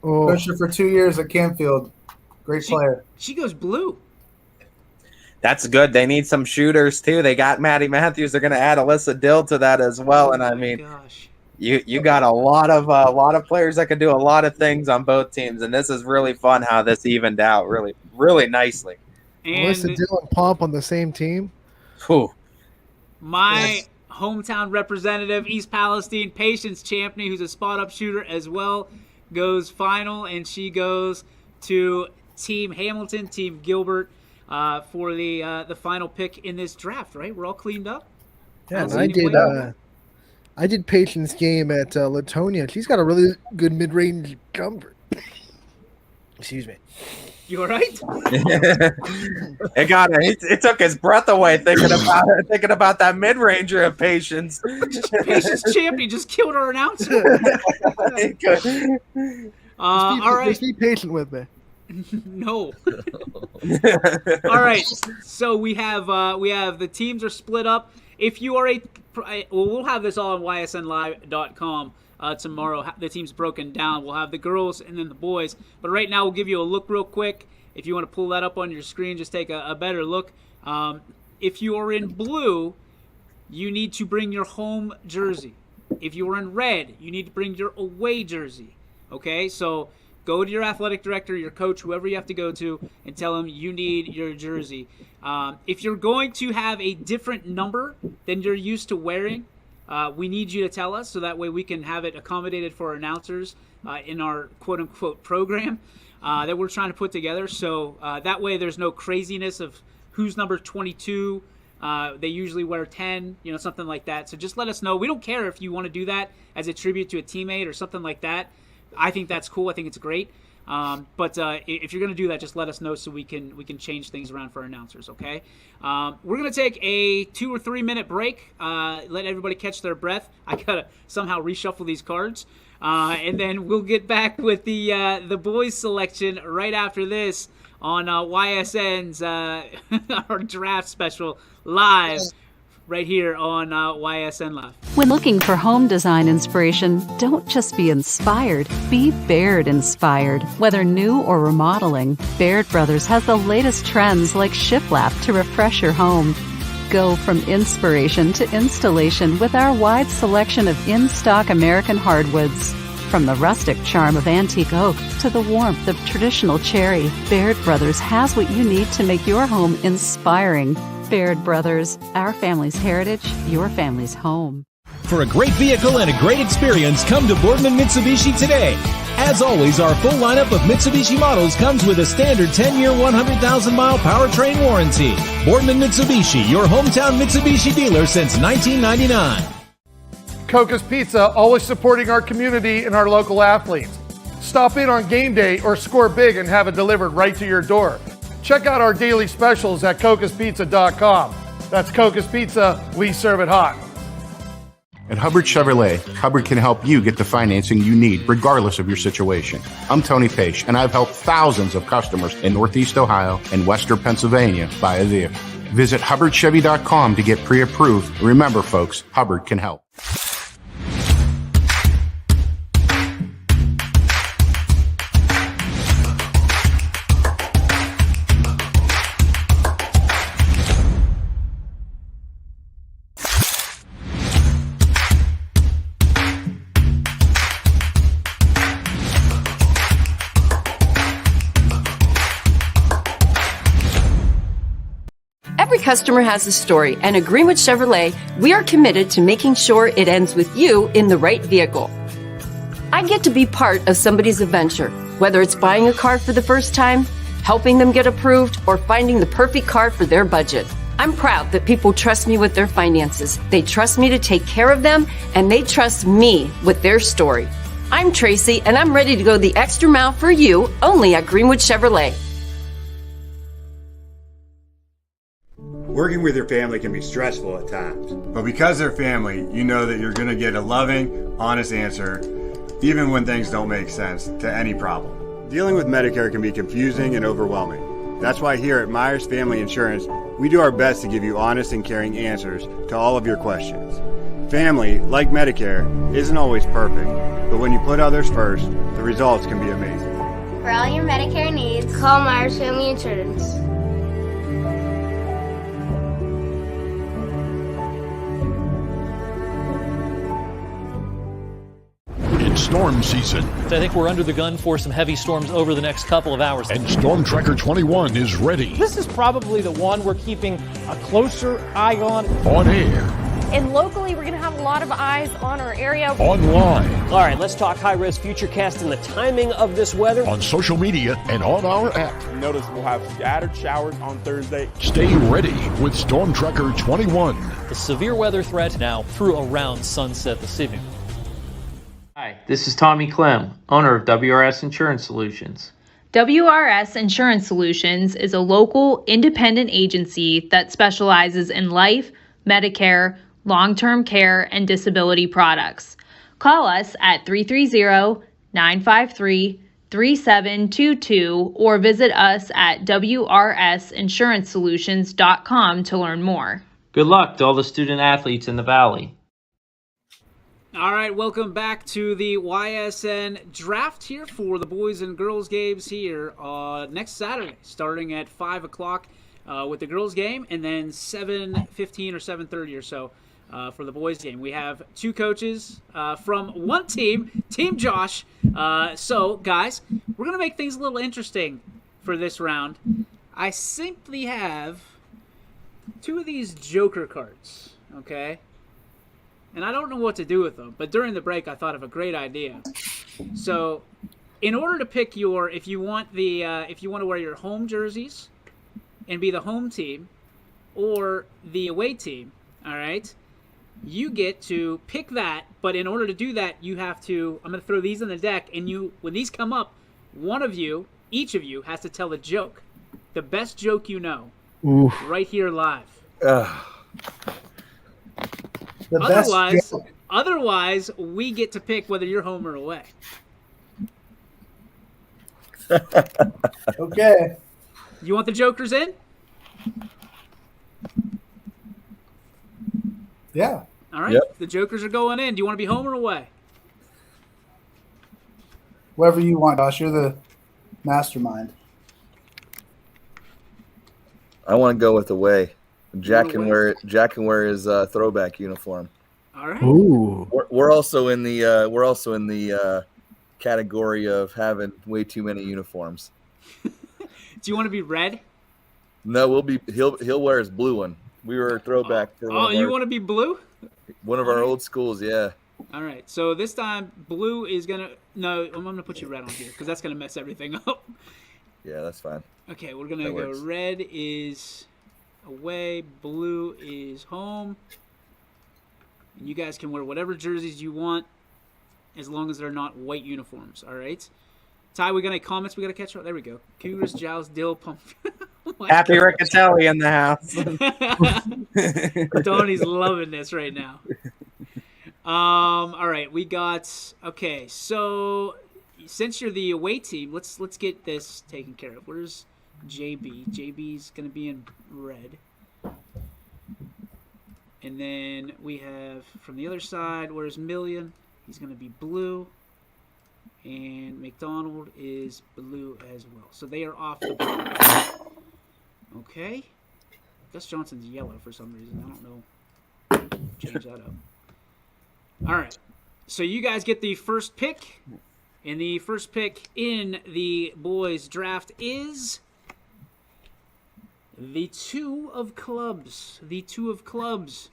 Coached her for 2 years at Campfield. Great player. She goes blue. That's good. They need some shooters too. They got Maddie Matthews. They're going to add Alyssa Dill to that as well. And I mean, gosh. you got a lot of players that can do a lot of things on both teams, and this is really fun how this evened out really, really nicely. And Alyssa Dill and Pomp on the same team. Whew. my hometown representative, East Palestine, Patience Champney, who's a spot-up shooter as well, goes final, and she goes to Team Hamilton, Team Gilbert, for the final pick in this draft, right? We're all cleaned up? Yeah, and I did Patience game at Latonia. She's got a really good mid-range jumper. Excuse me. You all right? It took his breath away thinking about that mid-ranger of Patience. Patience Champney just killed our announcer. All right. Just be patient with me. No. All right. So we have the teams are split up. If you are we'll have this all on ysnlive.com tomorrow. The team's broken down. We'll have the girls and then the boys. But right now we'll give you a look real quick. If you want to pull that up on your screen, just take a better look. If you are in blue, you need to bring your home jersey. If you are in red, you need to bring your away jersey. Okay, so go to your athletic director, your coach, whoever you have to go to, and tell them you need your jersey. If you're going to have a different number than you're used to wearing, we need you to tell us so that way we can have it accommodated for our announcers in our quote-unquote program that we're trying to put together. So that way there's no craziness of who's number 22. They usually wear 10, something like that. So just let us know. We don't care if you want to do that as a tribute to a teammate or something like that. I think that's cool. I think it's great. But if you're going to do that, just let us know so we can change things around for our announcers, okay? We're going to take a 2 or 3 minute break. Let everybody catch their breath. I got to somehow reshuffle these cards. And then we'll get back with the boys selection right after this on YSN's our draft special live right here on YSN Live. When looking for home design inspiration, don't just be inspired, be Baird inspired. Whether new or remodeling, Baird Brothers has the latest trends like shiplap to refresh your home. Go from inspiration to installation with our wide selection of in-stock American hardwoods. From the rustic charm of antique oak to the warmth of traditional cherry, Baird Brothers has what you need to make your home inspiring. Baird Brothers, our family's heritage, your family's home. For a great vehicle and a great experience, come to Boardman Mitsubishi today. As always, our full lineup of Mitsubishi models comes with a standard 10-year, 100,000-mile powertrain warranty. Boardman Mitsubishi, your hometown Mitsubishi dealer since 1999. Coca's Pizza, always supporting our community and our local athletes. Stop in on game day or score big and have it delivered right to your door. Check out our daily specials at cocaspizza.com. That's Coca's Pizza, we serve it hot. At Hubbard Chevrolet, Hubbard can help you get the financing you need regardless of your situation. I'm Tony Page, and I've helped thousands of customers in Northeast Ohio and Western Pennsylvania buy a vehicle. Visit HubbardChevy.com to get pre-approved. Remember, folks, Hubbard can help. Every customer has a story, and at Greenwood Chevrolet, we are committed to making sure it ends with you in the right vehicle. I get to be part of somebody's adventure, whether it's buying a car for the first time, helping them get approved, or finding the perfect car for their budget. I'm proud that people trust me with their finances. They trust me to take care of them, and they trust me with their story. I'm Tracy, and I'm ready to go the extra mile for you, only at Greenwood Chevrolet. Working with your family can be stressful at times. But because they're family, you know that you're going to get a loving, honest answer, even when things don't make sense to any problem. Dealing with Medicare can be confusing and overwhelming. That's why here at Myers Family Insurance, we do our best to give you honest and caring answers to all of your questions. Family, like Medicare, isn't always perfect, but when you put others first, the results can be amazing. For all your Medicare needs, call Myers Family Insurance. Storm season. I think we're under the gun for some heavy storms over the next couple of hours. And Storm Tracker 21 is ready. This is probably the one we're keeping a closer eye on. On air, And locally, we're going to have a lot of eyes on our area. Online. All right, let's talk high-risk futurecast and the timing of this weather. On social media and on our app. Notice we'll have scattered showers on Thursday. Stay ready with Storm Tracker 21. The severe weather threat now through around sunset this evening. Hi, this is Tommy Clem, owner of WRS Insurance Solutions. WRS Insurance Solutions is a local independent agency that specializes in life, Medicare, long-term care, and disability products. Call us at 330-953-3722 or visit us at wrsinsurancesolutions.com to learn more. Good luck to all the student athletes in the Valley. All right, welcome back to the YSN draft here for the boys and girls games here next Saturday, starting at 5 o'clock with the girls game, and then 7:15 or 7:30 or so for the boys game. We have two coaches from one team, Team Josh. So, guys, we're going to make things a little interesting for this round. I simply have two of these Joker cards, okay? And I don't know what to do with them, but during the break I thought of a great idea. So, in order to pick if you want to wear your home jerseys and be the home team or the away team, all right? You get to pick that, but in order to do that, you have to, I'm going to throw these in the deck, and when these come up, each of you has to tell a joke. The best joke you know. Oof. Right here live. Otherwise, we get to pick whether you're home or away. Okay. You want the jokers in? Yeah. All right. Yep. The jokers are going in. Do you want to be home or away? Whatever you want, Josh. You're the mastermind. I want to go with away. Jack can wear his throwback uniform. All right. Ooh. We're also in the category of having way too many uniforms. Do you want to be red? No, he'll wear his blue one. We were a throwback for you want to be blue? One of our old schools, yeah. All right. So this time blue is going to I'm going to put you red on here cuz that's going to mess everything up. Yeah, that's fine. Okay, we're going to go red is away, blue is home. And you guys can wear whatever jerseys you want as long as they're not white uniforms, all right? Ty, we got any comments we got to catch up? There we go. Cougars, Giles, Dill, Pump. Happy Riccatelli in the house. Tony's loving this right now. All right, we got okay. So since you're the away team, let's get this taken care of. Where's JB? JB's gonna be in red, and then we have from the other side. Where's Million? He's gonna be blue, and McDonald is blue as well. So they are off the board. Okay. Gus Johnson's yellow for some reason. I don't know. Change that up. All right. So you guys get the first pick. And the first pick in the boys' draft is the two of clubs. The two of clubs.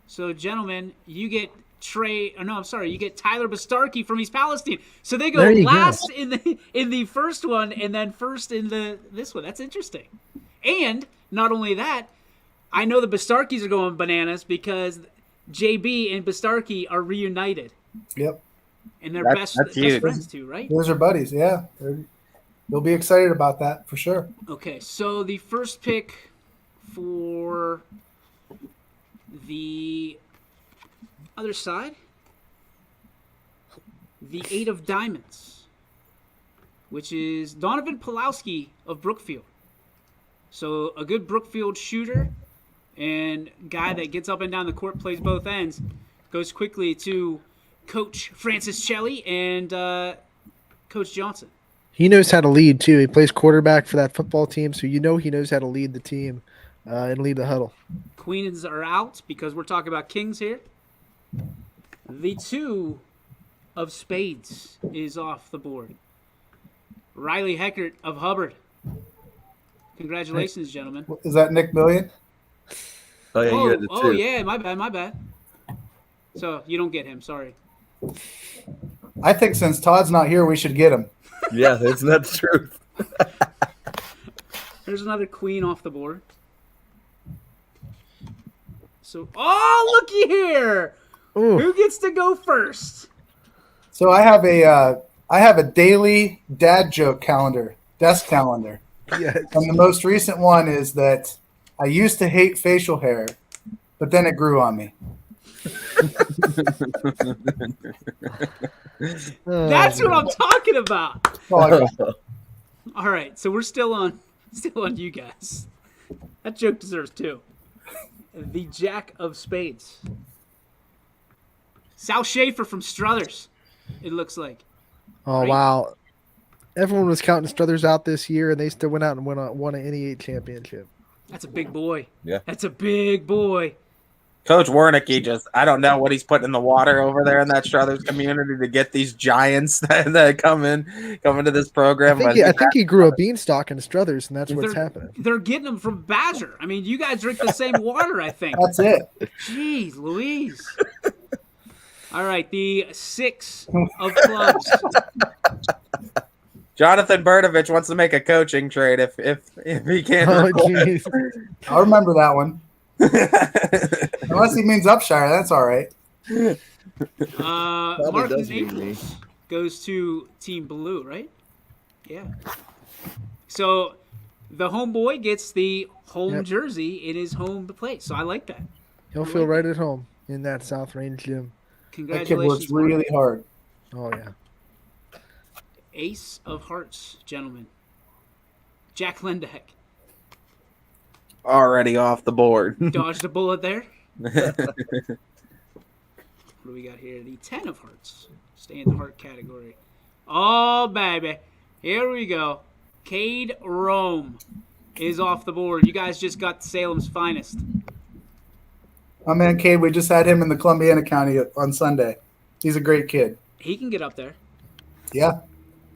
So, gentlemen, you get you get Tyler Bastarkey from East Palestine. So they go last in the first one and then first in this one. That's interesting. And not only that, I know the Bastarkeys are going bananas because JB and Bastarkey are reunited. Yep. And they're best friends too, right? Those are buddies, yeah. They'll be excited about that for sure. Okay, so the first pick for the other side, the 8 of diamonds, which is Donovan Pawlowski of Brookfield. So a good Brookfield shooter and guy that gets up and down the court, plays both ends, goes quickly to Coach Francis Shelley and Coach Johnson. He knows how to lead, too. He plays quarterback for that football team, so you know he knows how to lead the team and lead the huddle. Queens are out because we're talking about Kings here. The 2 of Spades is off the board. Riley Heckert of Hubbard. Congratulations, gentlemen. Is that Nick Million? Oh, yeah, you had the 2. Oh, yeah, my bad. So you don't get him. Sorry. I think since Todd's not here, we should get him. Yeah, that's not the truth. There's another queen off the board. So, oh, looky here. Ooh. Who gets to go first? So I have a daily dad joke calendar, desk calendar. Yes. And the most recent one is that I used to hate facial hair, but then it grew on me. That's what I'm talking about. Oh, All right, so we're still on you guys. That joke deserves 2. The Jack of Spades. Sal Schaefer from Struthers, it looks like. Oh, Right? wow. Everyone was counting Struthers out this year, and they still went out and won an NE8 championship. That's a big boy. Yeah. That's a big boy. Coach Wernicke I don't know what he's putting in the water over there in that Struthers community to get these giants that come into this program. I think he grew a beanstalk in Struthers, and that's what's happening. They're getting them from Badger. I mean, you guys drink the same water, I think. That's it. Jeez Louise. All right, the 6 of clubs. Jonathan Berdovich wants to make a coaching trade if he can't. Oh, jeez. I'll remember that one. Unless he means Upshire, that's all right. Mark does mean Nichols goes to Team Blue, right? Yeah. So the homeboy gets the home jersey in his home place. So I like that. He'll feel right at home in that South Range gym. That kid Congratulations, works really Mark. hard. Oh, yeah. Ace of Hearts, gentlemen. Jack Lendeck. Already off the board. Dodged a bullet there. What do we got here? The 10 of Hearts. Stay in the heart category. Oh, baby. Here we go. Cade Rome is off the board. You guys just got Salem's finest. My man Cade, we just had him in the Columbiana County on Sunday. He's a great kid. He can get up there. Yeah.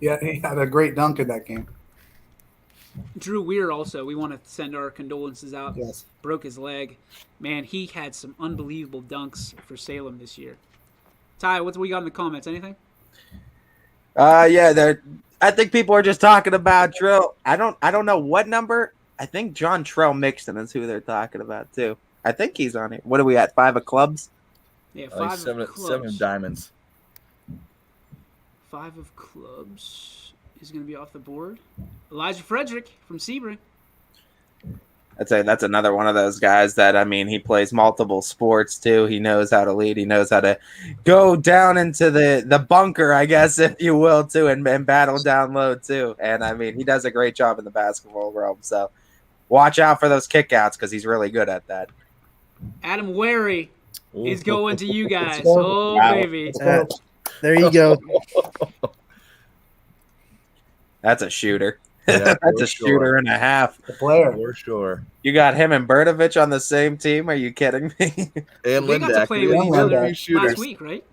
Yeah, he had a great dunk in that game. Drew Weir also, we want to send our condolences out. Yes. Broke his leg. Man, he had some unbelievable dunks for Salem this year. Ty, what do we got in the comments? Anything? Yeah, I think people are just talking about Trill. I don't know what number. I think John Trell Mixon is who they're talking about too. I think he's on it. What are we at? 5 of clubs? Yeah, Like 5 7 of clubs. 7 of diamonds. 5 of clubs is going to be off the board. Elijah Frederick from Sebring. I'd say that's another one of those guys that, I mean, he plays multiple sports too. He knows how to lead. He knows how to go down into the bunker, I guess, if you will, too, and battle down low too. And, I mean, he does a great job in the basketball realm. So watch out for those kickouts because he's really good at that. Adam Wary is going to you guys. go. Oh, baby. There you go. That's a shooter. Yeah, That's a sure. shooter and a half. The player. For sure. You got him and Berdovich on the same team? Are you kidding me? And They got to Lindak. play with each other last shooters. week, right?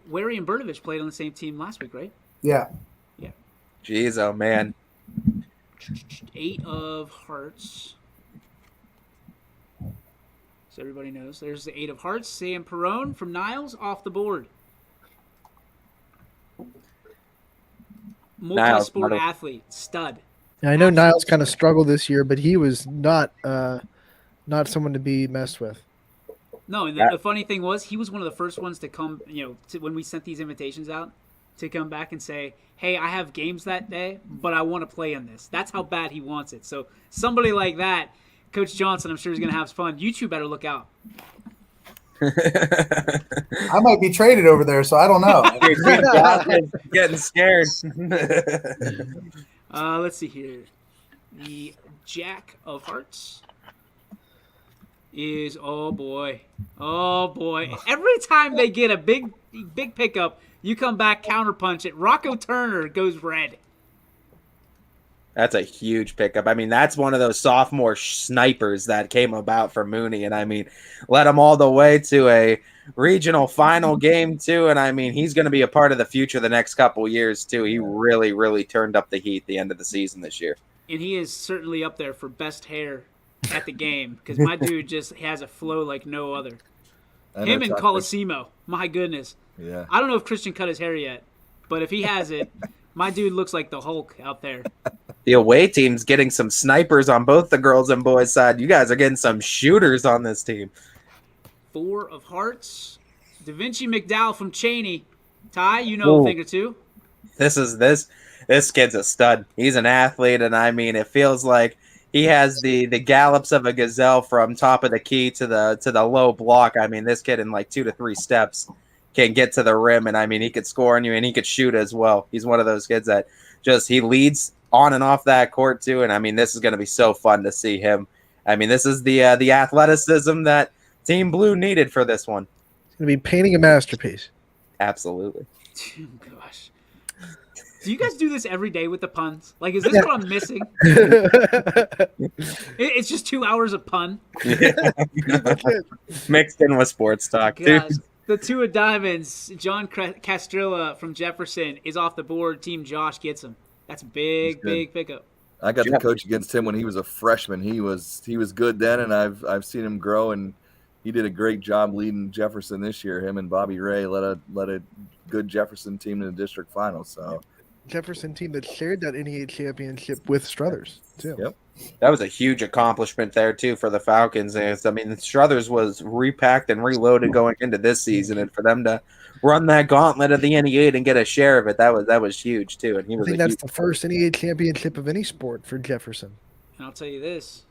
Wary and Berdovich played on the same team last week, right? Yeah. Jeez, oh man. 8 of Hearts. So everybody knows. There's the 8 of Hearts. Sam Perrone from Niles off the board. Multi-sport Niles, athlete, stud. Yeah, I know Niles kind of struggled this year, but he was not someone to be messed with. No, and the funny thing was, he was one of the first ones to come, when we sent these invitations out, to come back and say, hey, I have games that day, but I want to play in this. That's how bad he wants it. So somebody like that, Coach Johnson, I'm sure is going to have fun. You two better look out. I might be traded over there, so I don't know. Getting scared. Let's see here. The Jack of Hearts is, oh boy. Every time they get a big pickup, you come back, counterpunch it. Rocco Turner goes red. That's a huge pickup. I mean, that's one of those sophomore snipers that came about from Mooney. And, I mean, led him all the way to a regional final game, too. And, I mean, he's going to be a part of the future the next couple years, too. He really, really turned up the heat at the end of the season this year. And he is certainly up there for best hair at the game because my dude just has a flow like no other. Him and Tucker. Colosimo, my goodness. Yeah. I don't know if Christian cut his hair yet, but if he has it, my dude looks like the Hulk out there. The away team's getting some snipers on both the girls and boys side. You guys are getting some shooters on this team. 4 of hearts. Da Vinci McDowell from Cheney. Ty, you know a thing or two. This kid's a stud. He's an athlete, and I mean, it feels like he has the gallops of a gazelle from top of the key to the low block. I mean, this kid in like 2 to 3 steps can get to the rim, and I mean, he could score on you, and he could shoot as well. He's one of those kids that he leads on and off that court too, and I mean, this is going to be so fun to see him. I mean, this is the athleticism that Team Blue needed for this one. It's going to be painting a masterpiece. Absolutely. Oh, gosh. Do you guys do this every day with the puns? Like, is this what I'm missing? It's just 2 hours of pun. Mixed in with sports talk, too. Gosh. The 2 of diamonds, John Castrilla from Jefferson is off the board. Team Josh gets him. That's a big pickup. I got to coach against him when he was a freshman. He was good then, and I've seen him grow, and he did a great job leading Jefferson this year. Him and Bobby Ray led a good Jefferson team in the district finals. So Jefferson team that shared that NEA championship with Struthers too. Yep. That was a huge accomplishment there, too, for the Falcons. And I mean, Struthers was repacked and reloaded going into this season, and for them to run that gauntlet of the NEA and get a share of it, that was huge, too. And I think that's the first NEA championship of any sport for Jefferson. And I'll tell you this.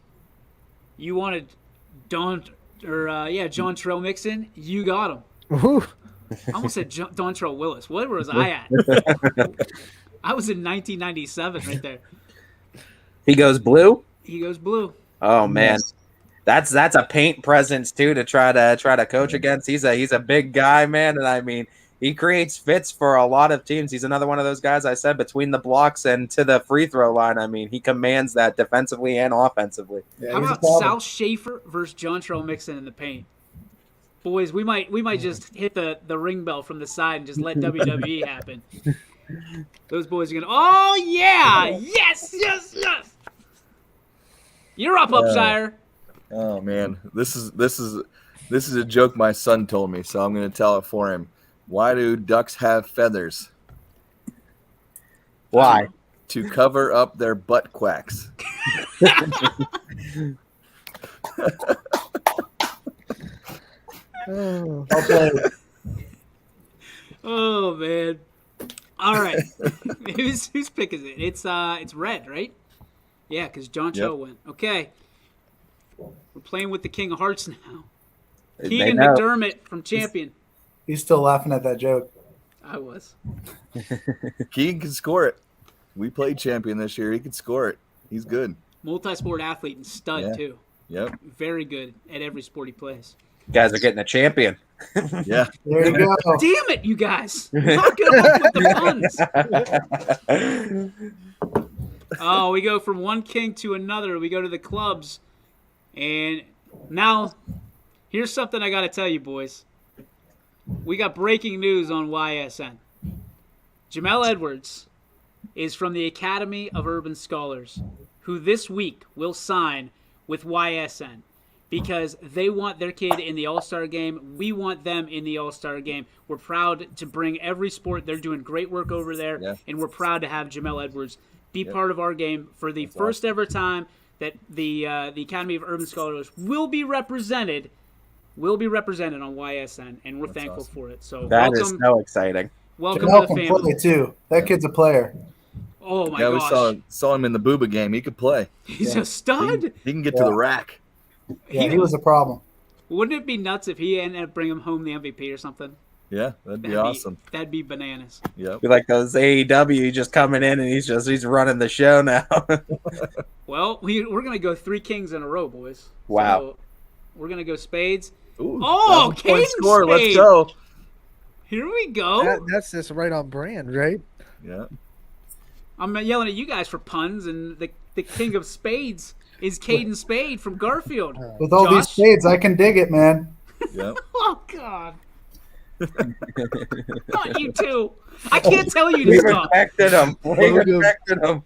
You wanted John Terrell Mixon, you got him. Ooh. I almost said Dontrell Willis. Where was I at? I was in 1997 right there. He goes blue? He goes blue. Oh, man. That's a paint presence, too, to try to coach against. He's a big guy, man, and I mean, he creates fits for a lot of teams. He's another one of those guys I said between the blocks and to the free throw line. I mean, he commands that defensively and offensively. Yeah, how about Sal Schaefer versus John Terrell Mixon in the paint? Boys, we might just hit the ring bell from the side and just let WWE happen. Those boys are gonna. Oh yeah! Yes! You're up, Upshire. Oh man, this is a joke my son told me, so I'm going to tell it for him. Why do ducks have feathers? Why? To cover up their butt quacks. Oh man. All right. whose pick is it? It's red, right? Yeah, because John Cho went. Okay. We're playing with the King of Hearts now. Keegan McDermott from Champion. He's still laughing at that joke. I was. Keegan can score it. We played Champion this year. He can score it. He's good. Multi-sport athlete and stud, too. Yep. Very good at every sport he plays. You guys are getting a champion. Yeah. There you go. Damn it, you guys. Lock it up with the puns. Oh, we go from one king to another. We go to the clubs. And now, here's something I got to tell you, boys. We got breaking news on YSN. Jamel Edwards is from the Academy of Urban Scholars, who this week will sign with YSN because they want their kid in the All-Star Game. We want them in the All-Star Game. We're proud to bring every sport. They're doing great work over there, and we're proud to have Jamel Edwards be part of our game for the first ever time that the Academy of Urban Scholars will be represented on YSN, and we're thankful for it. So that is so exciting. Welcome to the family. Play too. That kid's a player. Oh my gosh! Yeah, we saw him in the Booba game. He could play. He's a stud. He can get to the rack. Yeah, he was a problem. Wouldn't it be nuts if he ended up bringing home the MVP or something? Yeah, that'd be awesome. That'd be bananas. Yep. Be like those AEW just coming in and he's running the show now. Well, we're gonna go 3 kings in a row, boys. Wow. So we're gonna go Spades. Ooh, Caden score. Spades. Let's go. Here we go. That's just right on brand, right? Yeah. I'm yelling at you guys for puns, and the king of spades is Caden Spade from Garfield. With all these spades, I can dig it, man. Yep. Oh, God. Not you two. I can't tell you to stop. We respected him.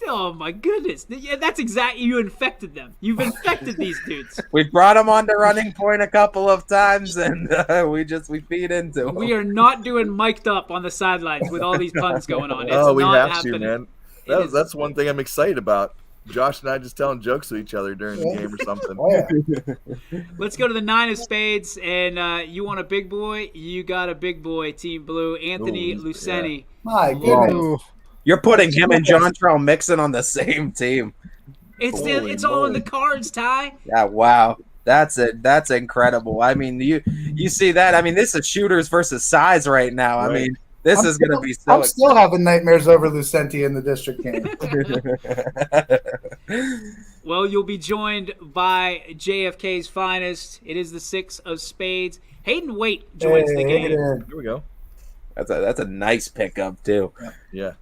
Oh my goodness! Yeah, that's exactly. You infected them. You've infected these dudes. We brought them onto running point a couple of times, and we feed into them. We are not doing mic'd up on the sidelines with all these puns going on. It's we not have happening. to, man. That's one thing I'm excited about. Josh and I just telling jokes to each other during the game or something. Let's go to the 9 of spades, and you want a big boy? You got a big boy, Team Blue. Anthony Luceni. Yeah. My goodness. You're putting him and Jontrell Mixon on the same team. It's all in the cards, Ty. Yeah, wow. That's it. That's incredible. I mean, you see that? I mean, this is shooters versus size right now. Right. I mean, this is going to be so. I'm still having nightmares over Lucenti in the district game. Well, you'll be joined by JFK's finest. It is the 6 of spades. Hayden Waite joins the game. Here we go. That's a nice pickup too. Yeah.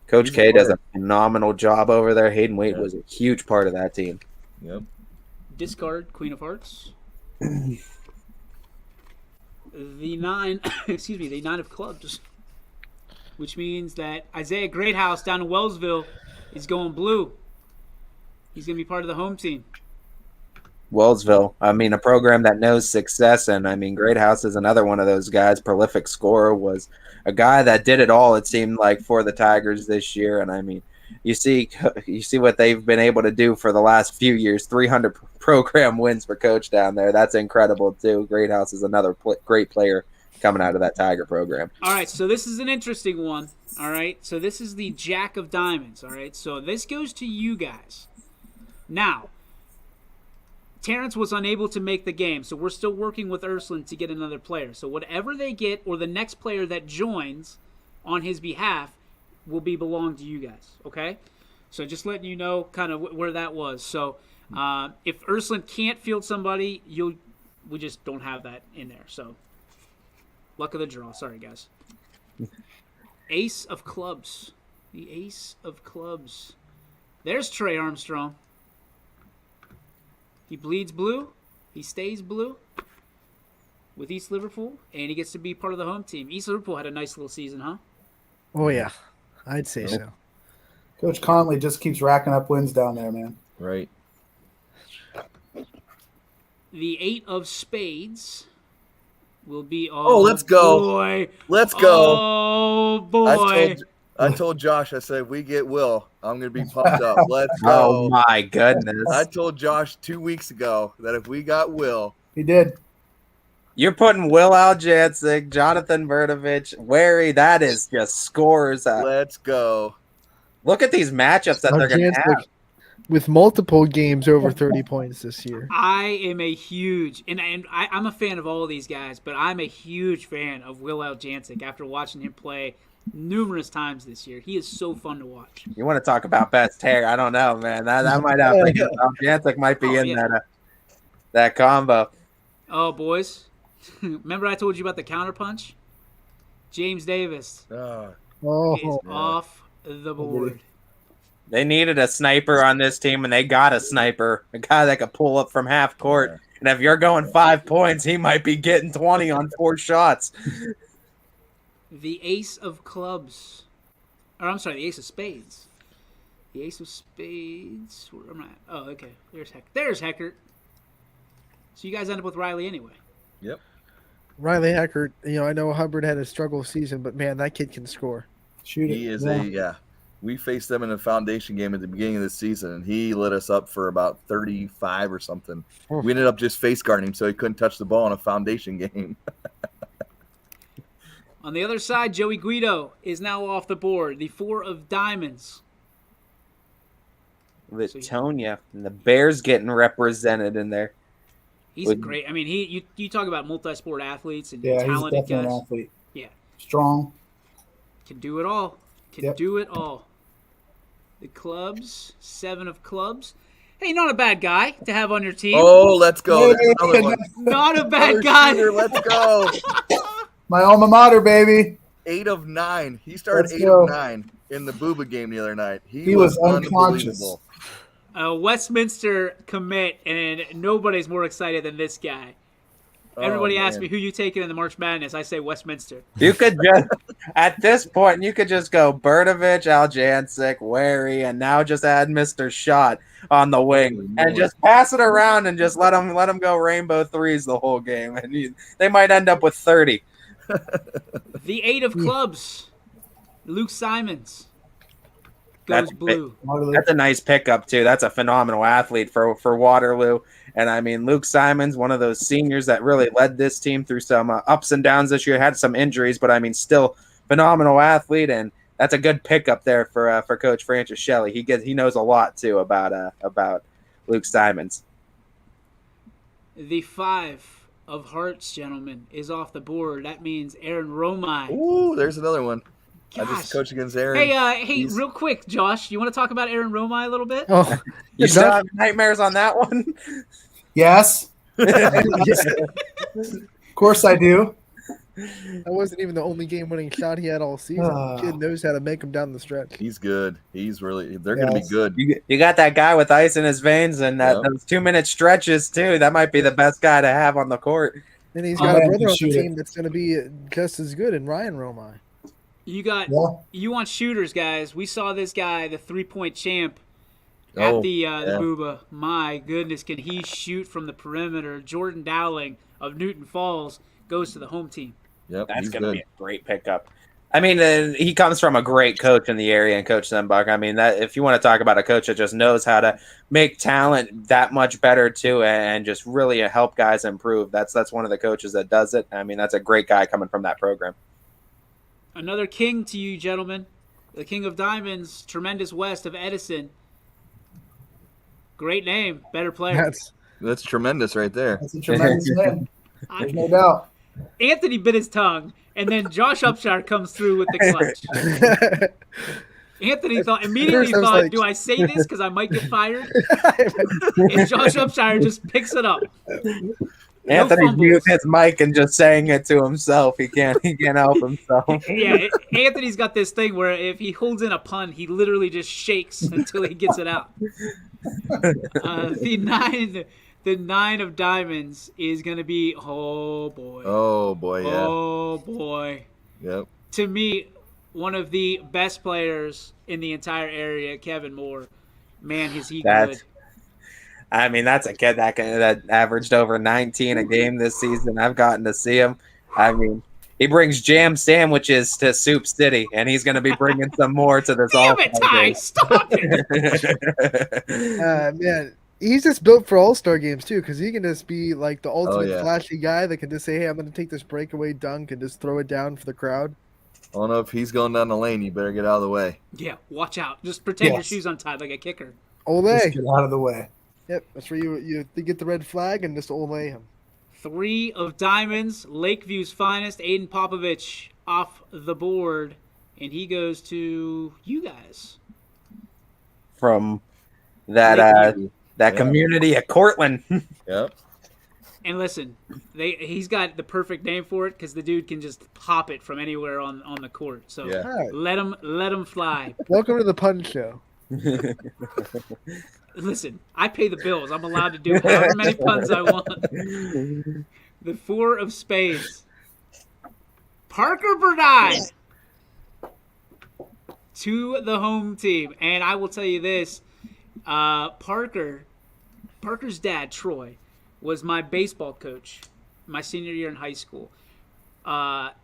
Coach K does a phenomenal job over there. Hayden Waite was a huge part of that team. Yep. Discard Queen of Hearts. The 9, the 9 of clubs, which means that Isaiah Greathouse down in Wellsville is going blue. He's going to be part of the home team. Wellsville, I mean, a program that knows success, and I mean, Greathouse is another one of those guys. Prolific scorer, was a guy that did it all. It seemed like for the Tigers this year, and I mean, you see what they've been able to do for the last few years. 300 program wins for Coach down there. That's incredible too. Greathouse is another great player coming out of that Tiger program. All right, so this is an interesting one. All right, so this is the Jack of Diamonds. All right, so this goes to you guys. Now, Terrence was unable to make the game, so we're still working with Ursuline to get another player. So whatever they get, or the next player that joins on his behalf, will belong to you guys, okay? So just letting you know kind of where that was. So if Ursuline can't field somebody, we just don't have that in there. So luck of the draw. Sorry, guys. Ace of clubs. The ace of clubs. There's Trey Armstrong. He bleeds blue. He stays blue with East Liverpool, and he gets to be part of the home team. East Liverpool had a nice little season, huh? Oh, yeah. I'd say so. Coach Conley just keeps racking up wins down there, man. Right. The 8 of spades will be. Oh, let's go. Boy. Let's go. Oh, boy. I told Josh, I said, if we get Will, I'm going to be pumped up. Let's go. Oh, my goodness. I told Josh 2 weeks ago that if we got Will. He did. You're putting Will Aljancic, Jonathan Berdovich, Wary. That is just scores. Let's go. Look at these matchups that they're going to have. With multiple games over 30 points this year. I am a huge, and I'm a fan of all of these guys, but I'm a huge fan of Will Aljancic after watching him play numerous times this year. He is so fun to watch. You want to talk about best hair? I don't know, man. That might have Aljancic might be in that combo. Oh, boys. Remember I told you about the counterpunch? James Davis is off the board. They needed a sniper on this team, and they got a sniper, a guy that could pull up from half court. Yeah. And if you're going 5 points, he might be getting 20 on 4 shots. The ace of clubs. Or I'm sorry, the ace of spades. The ace of spades. Where am I at? Oh, okay. There's Heckert. So you guys end up with Riley anyway. Yep. Riley Heckert, I know Hubbard had a struggle season, but man, that kid can score. He is we faced them in a foundation game at the beginning of the season, and he lit us up for about 35 or something. Oh. We ended up just face guarding him so he couldn't touch the ball in a foundation game. On the other side, Joey Guido is now off the board. The 4 of diamonds. Litonia, and the Bears getting represented in there. He's great. I mean, you talk about multi-sport athletes and talented he's definitely guys. An athlete. Yeah. Strong. Can do it all. Do it all. The clubs, 7 of clubs. Hey, not a bad guy to have on your team. Oh, let's go. Another one. Not a bad guy. Shooter, let's go. My alma mater, baby. 8 of 9. He started 8 of 9 in the Booba game the other night. He was unconscious. Westminster commit, and nobody's more excited than this guy. Everybody asks me who you taking in the March Madness. I say Westminster. You could At this point, you could just go Berdovich, Aljancic, Wary, and now just add Mr. Shot on the wing and just pass it around and just let them go rainbow threes the whole game, and they might end up with 30. The 8 of clubs, Luke Simons, goes blue. That's a nice pickup too. That's a phenomenal athlete for Waterloo. And I mean, Luke Simons, one of those seniors that really led this team through some ups and downs this year. Had some injuries, but I mean, still phenomenal athlete. And that's a good pickup there for Coach Francis Shelley. He knows a lot too about Luke Simons. The 5 of hearts, gentlemen, is off the board. That means Aaron Romaine. Ooh, there's another one. Gosh. I just coach against Aaron. Hey, real quick, Josh, you want to talk about Aaron Romaine a little bit? Oh, you still have nightmares on that one? Yes. Of course I do. That wasn't even the only game-winning shot he had all season. The kid knows how to make them down the stretch. He's good. They're going to be good. You got that guy with ice in his veins, and those 2-minute stretches too. That might be the best guy to have on the court. And he's got a brother on the team that's going to be just as good in Ryan Romaine. You want shooters, guys. We saw this guy, the 3-point champ, at the Booba. My goodness, can he shoot from the perimeter? Jordan Dowling of Newton Falls goes to the home team. Yep, that's going to be a great pickup. I mean, he comes from a great coach in the area, and Coach Zembuck. I mean, that if you want to talk about a coach that just knows how to make talent that much better too, and just really help guys improve, that's one of the coaches that does it. I mean, that's a great guy coming from that program. Another king to you, gentlemen. The King of Diamonds, Tremendous West of Edison. Great name, better player. That's tremendous right there. That's a tremendous name. There's no doubt. Anthony bit his tongue, and then Josh Upshire comes through with the clutch. Anthony immediately thought, do I say this because I might get fired? And Josh Upshire just picks it up. Anthony's muting his mic and just saying it to himself. He can't help himself. Yeah, Anthony's got this thing where if he holds in a pun, he literally just shakes until he gets it out. The 9 of diamonds is going to be, oh boy. Oh boy, yeah. Oh boy. Yep. To me, one of the best players in the entire area, Kevin Moore. Man, is he good. I mean, that's a kid that averaged over 19 a game this season. I've gotten to see him. I mean, he brings jam sandwiches to Soup City, and he's going to be bringing some more to this Damn it, Ty, stop it. Man, he's just built for All-Star games, too, because he can just be like the ultimate flashy guy that can just say, hey, I'm going to take this breakaway dunk and just throw it down for the crowd. I don't know if he's going down the lane. You better get out of the way. Yeah, watch out. Just pretend your shoes untied like a kicker. Olay. Just get out of the way. Yep, that's where you get the red flag and just olay him. 3 of diamonds, Lakeview's finest, Aiden Popovich off the board, and he goes to you guys. From that community at Cortland. Yep. And listen, he's got the perfect name for it because the dude can just pop it from anywhere on the court. So let him fly. Welcome to the Pun Show. Listen, I pay the bills. I'm allowed to do however many puns I want. The 4 of spades. Parker Burdine to the home team. And I will tell you this, Parker's dad, Troy, was my baseball coach my senior year in high school.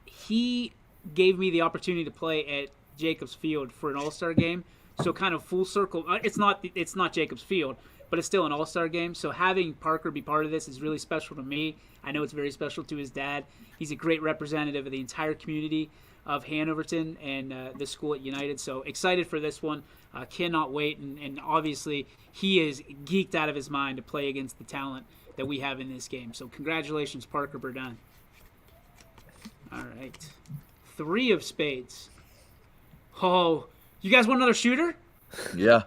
He gave me the opportunity to play at Jacobs Field for an All-Star game. So kind of full circle. It's not Jacobs Field, but it's still an All-Star game. So having Parker be part of this is really special to me. I know it's very special to his dad. He's a great representative of the entire community of Hanoverton and the school at United. So excited for this one. Cannot wait. And obviously he is geeked out of his mind to play against the talent that we have in this game. So congratulations, Parker Burdine. All right. 3 of spades. Oh, you guys want another shooter? Yeah.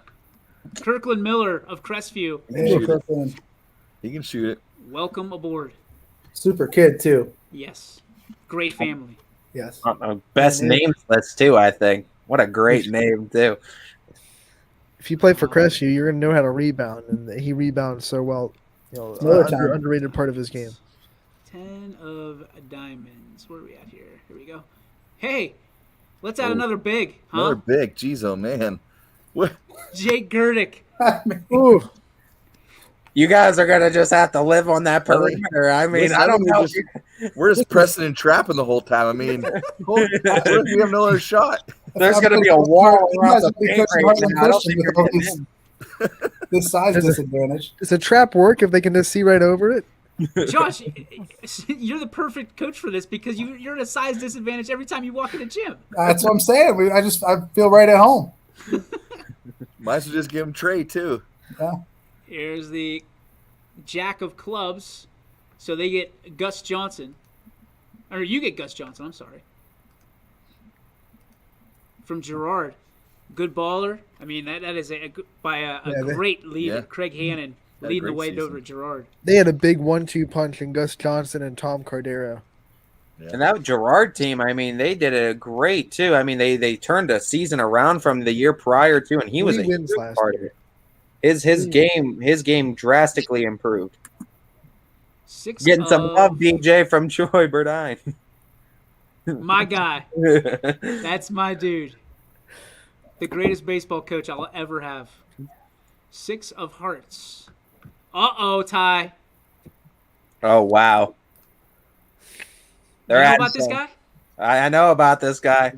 Kirkland Miller of Crestview. He can shoot it. Welcome aboard. Super kid, too. Yes. Great family. Yes. Best names list, too, I think. What a great name, too. If you play for Crestview, you're going to know how to rebound, and he rebounds so well. Underrated part of his game. 10 of diamonds. Where are we at here? Here we go. Hey, Let's add another big, huh? Another big. Jeez, oh man. What? Jake Gerdick. Ooh. You guys are gonna just have to live on that perimeter. I mean, I don't know. We're just pressing and trapping the whole time. I mean, we have no other shot. There's gonna be a wall around the paint right now. I don't think you're getting in. This size disadvantage. Does a trap work if they can just see right over it? Josh, you're the perfect coach for this because you're at a size disadvantage every time you walk in the gym. That's what I'm saying. I feel right at home. Might as well just give him Trey too. Yeah. Here's the Jack of Clubs. So they get Gus Johnson. Or you get Gus Johnson, I'm sorry. From Gerard. Good baller. I mean, that is by a great leader. Craig Hannon leading the way over Gerard. They had a big 1-2 punch in Gus Johnson and Tom Cardero. Yeah. And that Gerard team, I mean, they did it great too. I mean, they turned a season around from the year prior to, and he was a huge part of it. His game drastically improved. Getting some love, DJ from Troy Burdine. My guy. That's my dude. The greatest baseball coach I'll ever have. 6 of hearts. Uh-oh, Ty. Oh, wow. You know about this guy? I know about this guy.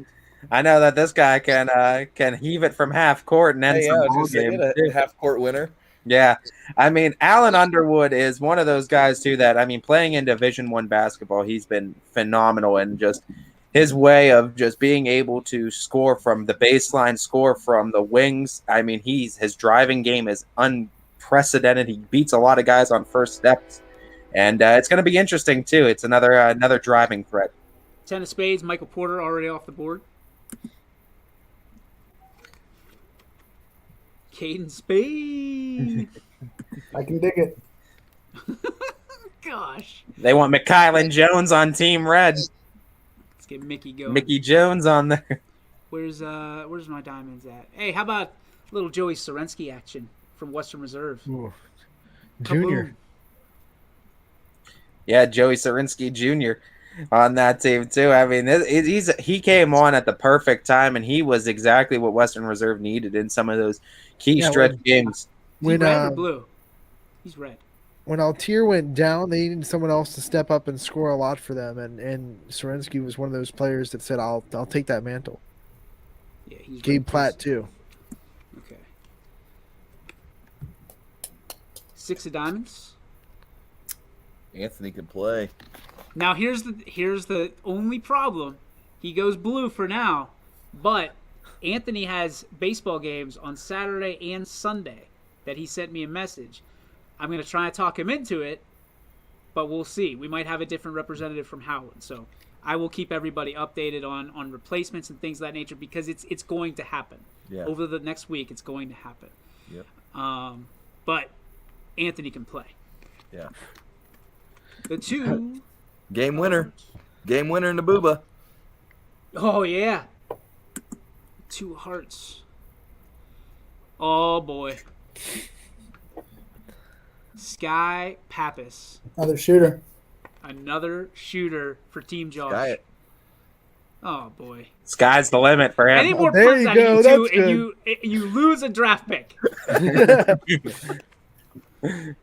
I know that this guy can heave it from half court and end some ball game. Half court winner. Yeah. I mean, Alan Underwood is one of those guys, too, that, I mean, playing in Division I basketball, he's been phenomenal, and just his way of just being able to score from the baseline, score from the wings. I mean, his driving game is unprecedented. He beats a lot of guys on first steps, and it's going to be interesting, too. It's another driving threat. 10 of spades, Michael Porter already off the board. Caden Spade. I can dig it. Gosh. They want McKylan Jones on Team Red. Let's get Mickey going. Mickey Jones on there. Where's my diamonds at? Hey, how about little Joey Sorensky action from Western Reserve? Ooh. Junior. Yeah, Joey Sorensky Jr. on that team too. I mean, he came on at the perfect time, and he was exactly what Western Reserve needed in some of those key stretch games. Is he red or blue? He's red. When Altier went down, they needed someone else to step up and score a lot for them, and Sorensky was one of those players that said, "I'll take that mantle." Yeah, he's Gabe Platt too. Okay. 6 of diamonds. Anthony can play. Now here's the only problem. He goes blue for now, but Anthony has baseball games on Saturday and Sunday that he sent me a message. I'm going to try and talk him into it, but we'll see. We might have a different representative from Howland. So I will keep everybody updated on replacements and things of that nature because it's going to happen. Yeah. Over the next week, it's going to happen. Yep. But Anthony can play. Yeah. The 2. Game winner. Game winner in the booba. Oh, yeah. 2 hearts. Oh, boy. Sky Pappas. Another shooter. Another shooter for Team Josh. Sky it. Oh, boy. Sky's the limit for him. Any more punts out of you two, and you lose a draft pick.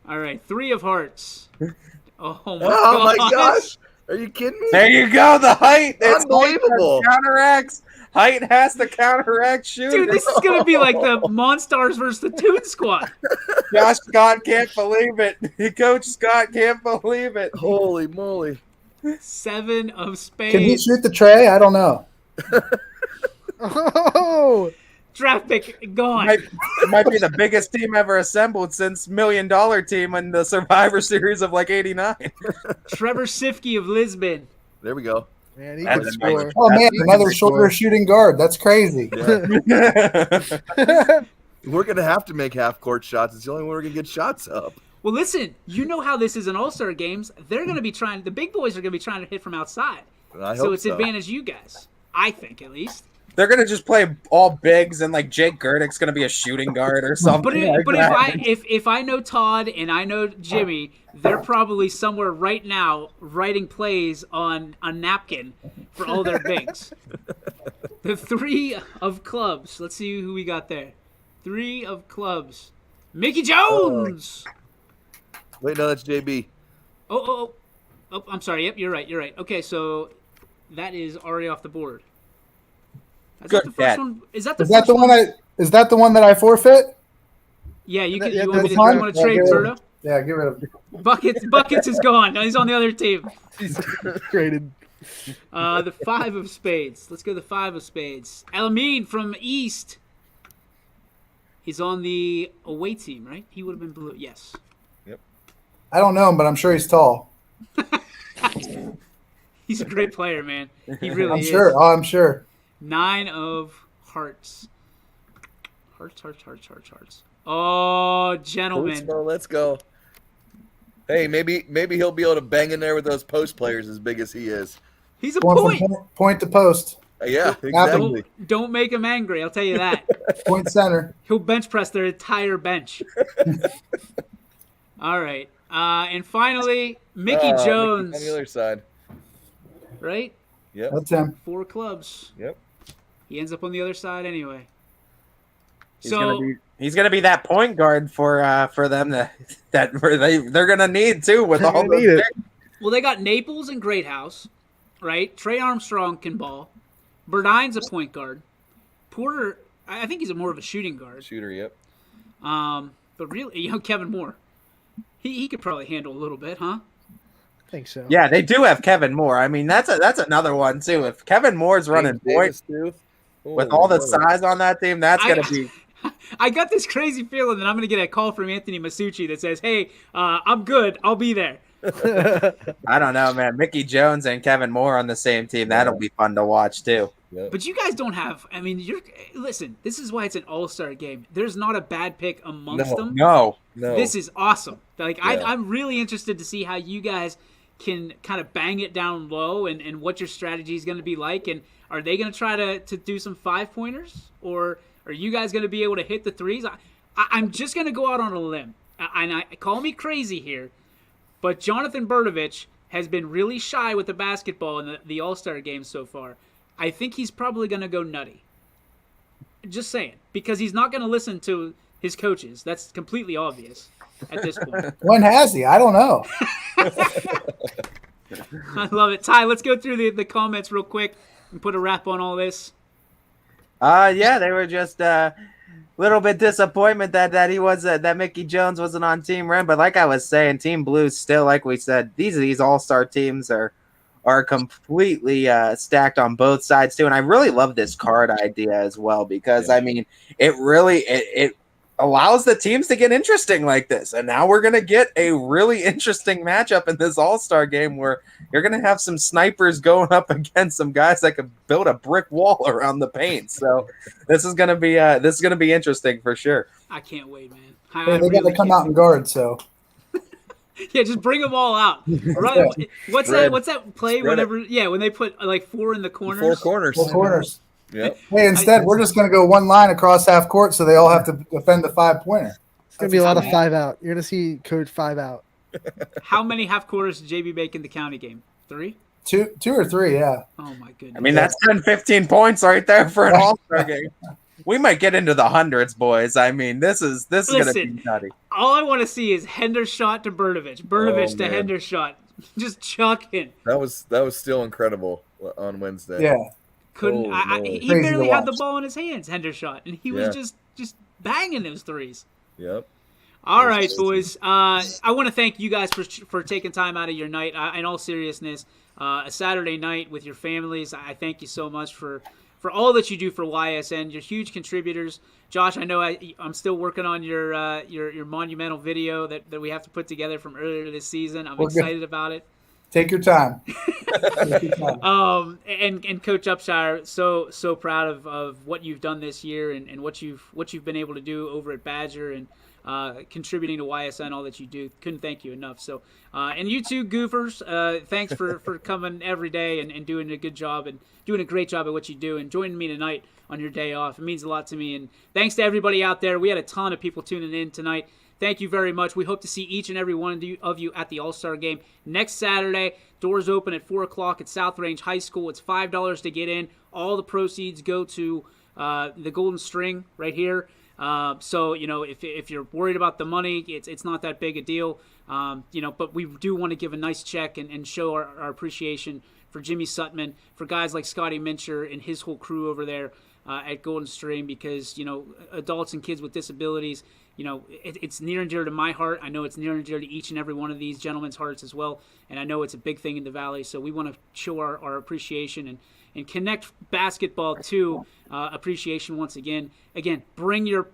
All right, 3 of hearts. Oh my gosh. Are you kidding me? There you go. The height. It's unbelievable. Counteracts. Height has to counteract shooting. Dude, this is going to be like the Monstars versus the Toon Squad. Josh Scott can't believe it. Coach Scott can't believe it. Holy moly. 7 of spades. Can he shoot the tray? I don't know. Oh! Draft pick gone. Might be the biggest team ever assembled since $1 Million Team in the Survivor Series of like '89. Trevor Sifke of Lisbon. There we go. Man, he can score. Oh man, another shoulder shooting guard. That's crazy. Yeah. We're gonna have to make half court shots. It's the only way we're gonna get shots up. Well, listen, you know how this is in All-Star games. They're gonna be trying. The big boys are gonna be trying to hit from outside. So it's advantage you guys. I think at least. They're gonna just play all bigs, and like Jake Gerdick's gonna be a shooting guard or something. But if I know Todd and I know Jimmy, they're probably somewhere right now writing plays on a napkin for all their bigs. The 3 of clubs. Let's see who we got there. 3 of clubs. Mickey Jones. Wait, no, that's JB. Oh, I'm sorry. Yep, you're right. Okay, so that is already off the board. Is that the first one? Is that the one that I forfeit? Yeah, you want to trade Berto? Yeah, get rid of it. Buckets is gone. He's on the other team. He's traded. The 5 of spades. Let's go the 5 of spades. Alameen from East. He's on the away team, right? He would have been blue. Yes. Yep. I don't know him, but I'm sure he's tall. He's a great player, man. He really is. Sure. Oh, I'm sure. 9 of hearts. Hearts. Oh, gentlemen. Let's go. Hey, maybe he'll be able to bang in there with those post players as big as he is. He's a point. Point to post. Yeah, exactly. Don't make him angry. I'll tell you that. Point center. He'll bench press their entire bench. All right. And finally, Mickey Jones. Mickey on the other side. Right? Yep. That's him. 4 clubs. Yep. He ends up on the other side anyway. He's gonna be that point guard for them they're gonna need too with all those. Well, they got Naples and Greathouse, right? Trey Armstrong can ball. Burdine's a point guard. Porter, I think he's more of a shooting guard. Shooter, yep. But really, Kevin Moore, he could probably handle a little bit, huh? I think so. Yeah, they do have Kevin Moore. I mean, that's another one too. If Kevin Moore's running point with all the size on that team, that's gonna be. I got this crazy feeling that I'm going to get a call from Anthony Masucci that says, hey, I'm good. I'll be there. I don't know, man. Mickey Jones and Kevin Moore on the same team. That'll be fun to watch, too. Yep. But you guys don't have – I mean, listen, this is why it's an all-star game. There's not a bad pick amongst them. No. This is awesome. I'm really interested to see how you guys can kind of bang it down low and what your strategy is going to be like. And are they going to try to do some 5-pointers, or – are you guys going to be able to hit the threes? I'm just going to go out on a limb. And call me crazy here, but Jonathan Berdovich has been really shy with the basketball in the All-Star game so far. I think he's probably going to go nutty. Just saying. Because he's not going to listen to his coaches. That's completely obvious at this point. When has he? I don't know. I love it. Ty, let's go through the comments real quick and put a wrap on all this. Yeah, they were just a little bit disappointment that Mickey Jones wasn't on Team Red. But like I was saying, Team Blue's still, like we said, these all-star teams are completely stacked on both sides too. And I really love this card idea as well because I mean, it really it allows the teams to get interesting like this. And now we're gonna get a really interesting matchup in this all-star game where you're gonna have some snipers going up against some guys that could build a brick wall around the paint. So this is gonna be interesting for sure. I can't wait, man. They got to come out and guard. So yeah, just bring them all out. What's that play? When they put like 4 in the corners. 4 corners. 4 corners. Yep. Hey, instead, we're just going to go one line across half court, so they all have to defend the 5-pointer. It's going to be a lot of 5 out. You're going to see Coach 5 out. How many half quarters did JB make in the county game? 3? 2 or 3, yeah. Oh my goodness. I mean, that's 10-15 points right there for an all-star game. We might get into the hundreds, boys. I mean, this is going to be nutty. All I want to see is Hendershot to Berdovich to Hendershot, just chucking. That was still incredible on Wednesday. Yeah. He barely had the ball in his hands, Hendershot, and he was just banging those threes. Yep. All right, boys. I want to thank you guys for taking time out of your night. In all seriousness, a Saturday night with your families. I thank you so much for all that you do for YSN. You're huge contributors. Josh, I know I'm still working on your monumental video that we have to put together from earlier this season. I'm excited about it. Take your time. And Coach Upshire, so proud of what you've done this year and what you've been able to do over at Badger and contributing to YSN, all that you do. Couldn't thank you enough. So, and you two goofers, thanks for coming every day and doing a good job and doing a great job at what you do and joining me tonight on your day off. It means a lot to me. And thanks to everybody out there. We had a ton of people tuning in tonight. thank you very much. We hope to see each and every one of you at the All-Star Game next Saturday. Doors open at 4 o'clock at South Range High School. It's $5 to get in. All the proceeds go to the Golden String right here. So, if you're worried about the money, it's not that big a deal. But we do want to give a nice check and show our appreciation for Jimmy Sutman, for guys like Scotty Mincher and his whole crew over there at Golden Stream, because, adults and kids with disabilities, it's near and dear to my heart. I know it's near and dear to each and every one of these gentlemen's hearts as well, and I know it's a big thing in the Valley, so we want to show our appreciation and connect basketball to appreciation once again. Again, bring your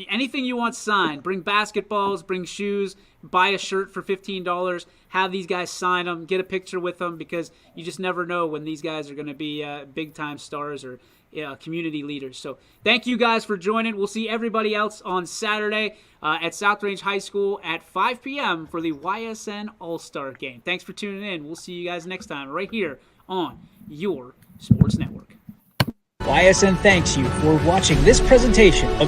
anything you want signed. Bring basketballs, bring shoes, buy a shirt for $15. Have these guys sign them, get a picture with them, because you just never know when these guys are going to be big time stars or community leaders. So thank you guys for joining. We'll see everybody else on Saturday at South Range High School at 5 p.m. for the YSN All-Star Game. Thanks for tuning in. We'll see you guys next time right here on your Sports Network. YSN thanks you for watching this presentation of